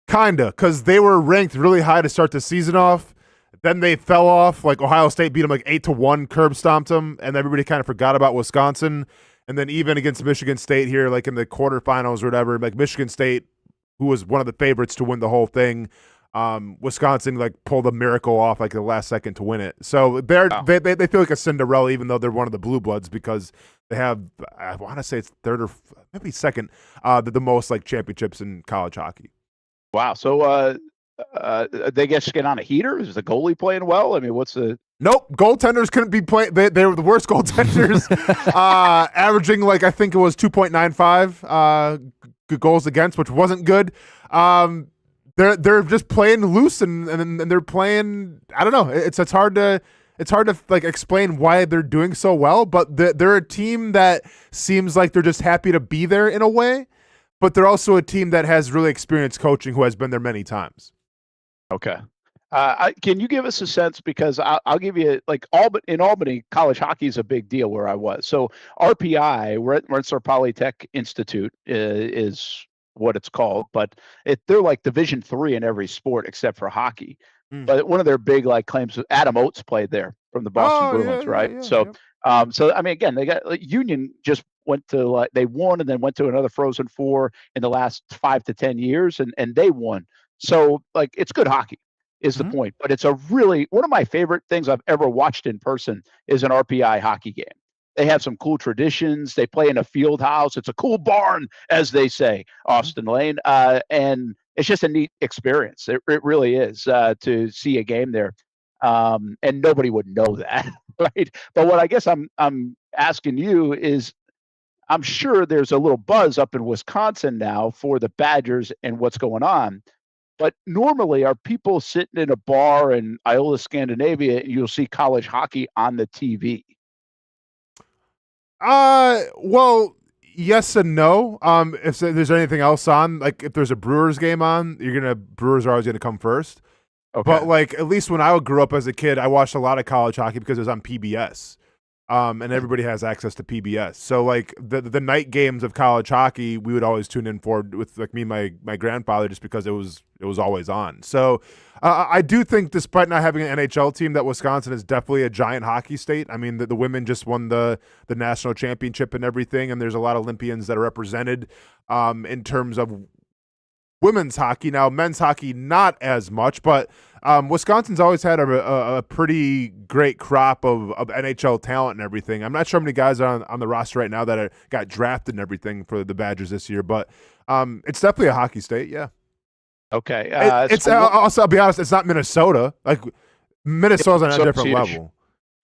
Kinda, because they were ranked really high to start the season off. Then they fell off. Like Ohio State beat them like 8-1, curb stomped them, and everybody kind of forgot about Wisconsin. And then even against Michigan State here, like in the quarterfinals or whatever, like Michigan State, who was one of the favorites to win the whole thing, Wisconsin like pulled a miracle off like the last second to win it. So they feel like a Cinderella, even though they're one of the blue bloods, because they have, I want to say it's third or maybe second, the most like championships in college hockey. Wow. So they get on a heater? Is the goalie playing well? I mean, what's the? Nope. Goaltenders couldn't be playing. They were the worst goaltenders, averaging like, I think it was 2.95 goals against, which wasn't good. They're just playing loose and they're playing. I don't know. It's hard to like explain why they're doing so well, but they're a team that seems like they're just happy to be there in a way. But they're also a team that has really experienced coaching who has been there many times. Okay. Can you give us a sense, because I'll give you, like, in Albany, college hockey is a big deal where I was. So RPI, Rensselaer Polytech Institute, is what it's called, but they're like Division III in every sport except for hockey. But one of their big like claims, Adam Oates played there from the Boston Bruins, right? Yeah, so I mean, again, they got Union just went to they won and then went to another Frozen Four in the last 5 to 10 years, and they won. So like, it's good hockey is the point, but it's a really, one of my favorite things I've ever watched in person is an RPI hockey game. They have some cool traditions. They play in a field house. It's a cool barn, as they say, Austen Lane. And it's just a neat experience. It really is to see a game there, and nobody would know that, right? But what I guess I'm asking you is, I'm sure there's a little buzz up in Wisconsin now for the Badgers and what's going on. But normally, are people sitting in a bar in Iola, Scandinavia, and you'll see college hockey on the TV? Well, yes and no. If there's anything else on, like if there's a Brewers game on, Brewers are always gonna come first. Okay. But like at least when I grew up as a kid, I watched a lot of college hockey because it was on PBS. And everybody has access to PBS. So like the night games of college hockey, we would always tune in for with like me and my grandfather just because it was always on. So I do think despite not having an NHL team, that Wisconsin is definitely a giant hockey state. I mean, the women just won the national championship and everything, and there's a lot of Olympians that are represented in terms of women's hockey. Now, men's hockey, not as much, but Wisconsin's always had a pretty great crop of NHL talent and everything. I'm not sure how many guys are on the roster right now that got drafted and everything for the Badgers this year, but it's definitely a hockey state, yeah. Okay. Also, I'll be honest, it's not Minnesota. Like, Minnesota's on a different level.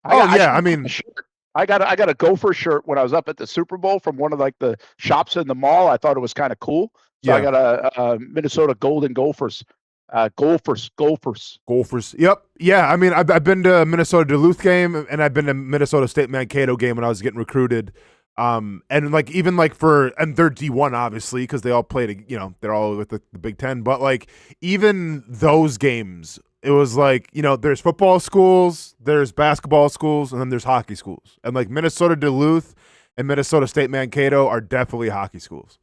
I got a Gopher shirt when I was up at the Super Bowl from one of like the shops in the mall. I thought it was kind of cool. So I got a Minnesota Golden Gophers. Gophers. Yep. Yeah. I mean, I've been to a Minnesota Duluth game, and I've been to Minnesota State Mankato game when I was getting recruited. And like even like and they're D1 obviously because they all played. They're all with the Big Ten. But like even those games, it was like there's football schools, there's basketball schools, and then there's hockey schools. And like Minnesota Duluth and Minnesota State Mankato are definitely hockey schools.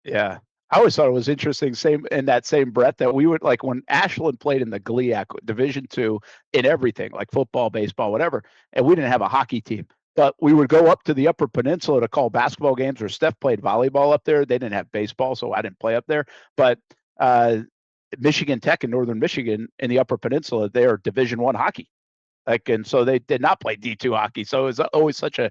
Yeah. I always thought it was interesting, in that same breath, that we would, like when Ashland played in the GLIAC Division II in everything, like football, baseball, whatever, and we didn't have a hockey team. But we would go up to the Upper Peninsula to call basketball games, or Steph played volleyball up there. They didn't have baseball, so I didn't play up there. But Michigan Tech in Northern Michigan in the Upper Peninsula, they are Division I hockey. And so they did not play D2 hockey. So it was always such a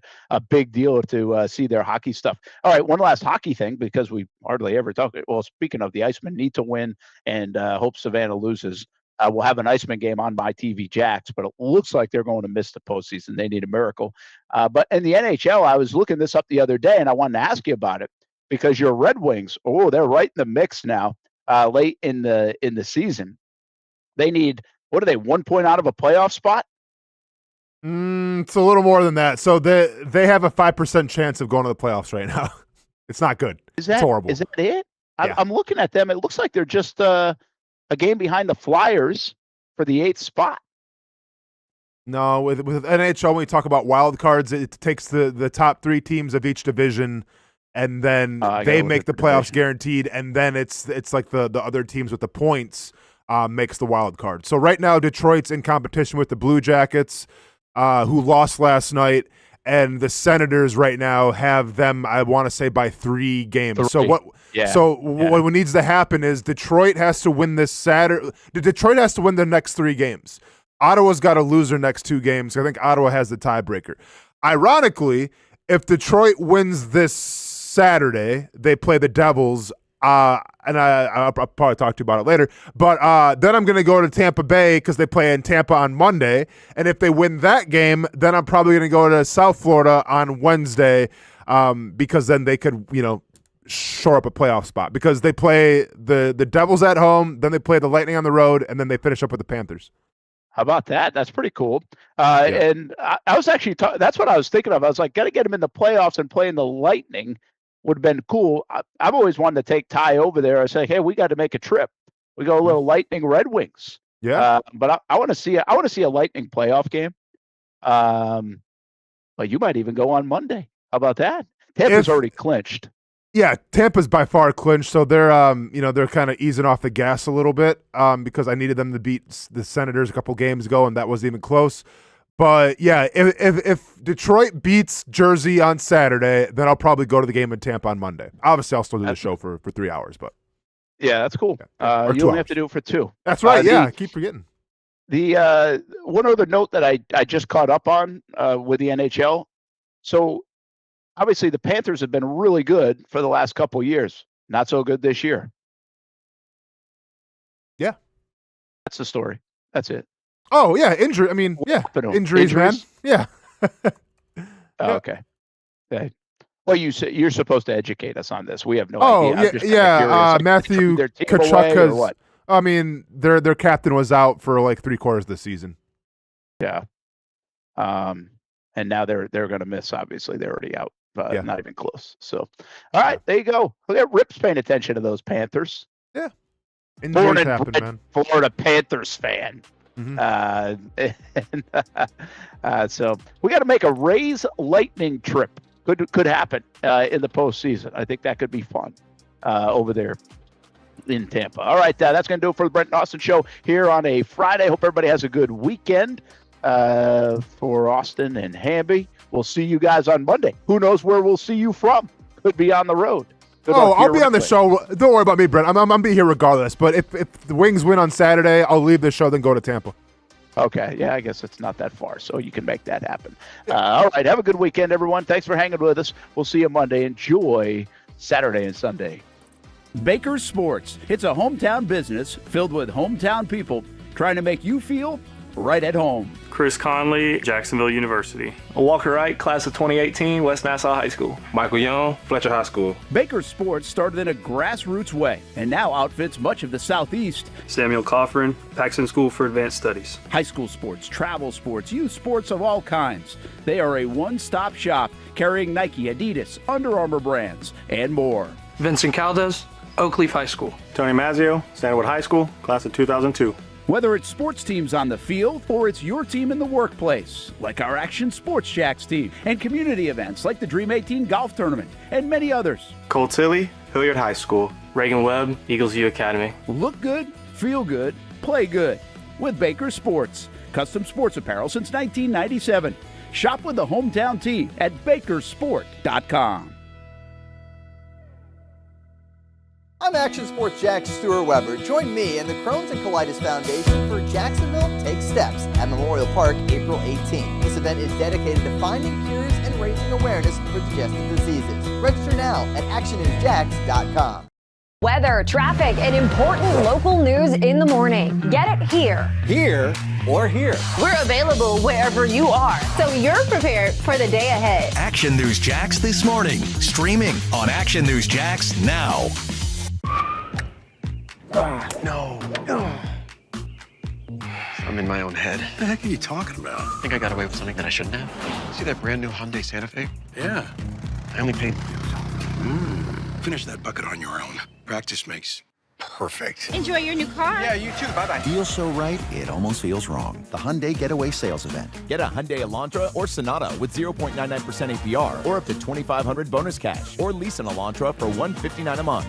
big deal to see their hockey stuff. All right, one last hockey thing, because we hardly ever talk. Well, speaking of, the Icemen need to win, and hope Savannah loses. We'll have an Iceman game on my TV Jacks, but it looks like they're going to miss the postseason. They need a miracle. But in the NHL, I was looking this up the other day, and I wanted to ask you about it, because your Red Wings, they're right in the mix now, late in the season. They need, what are they, 1 point out of a playoff spot? It's a little more than that. So they have a 5% chance of going to the playoffs right now. It's not good. It's horrible. Is that it? I'm looking at them. It looks like they're just a game behind the Flyers for the 8th spot. No, with NHL, when we talk about wild cards, it takes the top 3 teams of each division, and then they make the playoffs guaranteed, and then it's like the other teams with the points makes the wild card. So right now, Detroit's in competition with the Blue Jackets, who lost last night, and the Senators right now have them, I want to say, by 3 games. So what needs to happen is Detroit has to win this Saturday. Detroit has to win the next 3 games. Ottawa's got to lose their next 2 games. I think Ottawa has the tiebreaker. Ironically, if Detroit wins this Saturday, they play the Devils. And I'll probably talk to you about it later. But then I'm going to go to Tampa Bay because they play in Tampa on Monday. And if they win that game, then I'm probably going to go to South Florida on Wednesday because then they could, shore up a playoff spot. Because they play the Devils at home, then they play the Lightning on the road, and then they finish up with the Panthers. How about that? That's pretty cool. And I was actually that's what I was thinking of. I was like, got to get them in the playoffs and playing the Lightning would have been cool. I've always wanted to take Ty over there. I say, hey, we got to make a trip. We go a little Lightning Red Wings. Yeah. But I want to see a Lightning playoff game. But you might even go on Monday. How about that? Tampa's already clinched. Yeah, Tampa's by far clinched, so they're they're kind of easing off the gas a little bit because I needed them to beat the Senators a couple games ago, and that wasn't even close. But yeah, if Detroit beats Jersey on Saturday, then I'll probably go to the game in Tampa on Monday. Obviously, I'll still do the show for 3 hours, but yeah, that's cool. You only have to do it for 2. That's right. I keep forgetting. The one other note that I just caught up on with the NHL. So obviously the Panthers have been really good for the last couple of years. Not so good this year. Yeah. That's the story. That's it. Oh, yeah, injury. I mean, yeah, injuries, man. Yeah. Okay. Okay. Well, you're supposed to educate us on this. We have no Oh, idea. I'm just kinda yeah. curious. Like, Matthew their team away or Tkachuk what? I mean, their captain was out for like 3/4 of the season. Yeah. And now they're going to miss. Obviously, they're already out. Not even close. So, all right, there you go. Look at Rip's paying attention to those Panthers. Yeah. Born Injuries and happen, bred man. Florida Panthers fan. So we got to make a Rays Lightning trip. Could happen in the postseason. I think that could be fun over there in Tampa. All right, that's going to do it for the Brent and Austin show here on a Friday. Hope everybody has a good weekend for Austen and Hamby. We'll see you guys on Monday. Who knows where we'll see you from? Could be on the road. I'll be on the show. Don't worry about me, Brent. I'm going to be here regardless. But if the Wings win on Saturday, I'll leave the show, then go to Tampa. Okay, yeah, I guess it's not that far, so you can make that happen. All right, have a good weekend, everyone. Thanks for hanging with us. We'll see you Monday. Enjoy Saturday and Sunday. Baker's Sports. It's a hometown business filled with hometown people trying to make you feel right at home. Chris Conley, Jacksonville University. Walker Wright, class of 2018, West Nassau High School. Michael Young, Fletcher High School. Baker's Sports started in a grassroots way and now outfits much of the Southeast. Samuel Coffrin, Paxton School for Advanced Studies. High school sports, travel sports, youth sports of all kinds. They are a one-stop shop carrying Nike, Adidas, Under Armour brands, and more. Vincent Caldes, Oak Leaf High School. Tony Mazzio, Stanwood High School, class of 2002. Whether it's sports teams on the field or it's your team in the workplace, like our Action Sports Jacks team, and community events like the Dream 18 Golf Tournament, and many others. Cole Tilley, Hilliard High School. Reagan Webb, Eagles View Academy. Look good, feel good, play good with Baker Sports. Custom sports apparel since 1997. Shop with the hometown team at bakersport.com. I'm Action Sports Jack Stuart Weber. Join me and the Crohn's and Colitis Foundation for Jacksonville Take Steps at Memorial Park April 18th. This event is dedicated to finding cures and raising awareness for digestive diseases. Register now at actionnewsjax.com. Weather, traffic, and important local news in the morning. Get it here. Here or here. We're available wherever you are, so you're prepared for the day ahead. Action News Jax this morning, streaming on Action News Jax now. No. I'm in my own head. What the heck are you talking about? I think I got away with something that I shouldn't have. See that brand new Hyundai Santa Fe? Yeah. I only paid. Finish that bucket on your own. Practice makes perfect. Enjoy your new car. Yeah, you too. Bye-bye. Feels so right, it almost feels wrong. The Hyundai Getaway Sales Event. Get a Hyundai Elantra or Sonata with 0.99% APR or up to $2,500 bonus cash. Or lease an Elantra for $159 a month.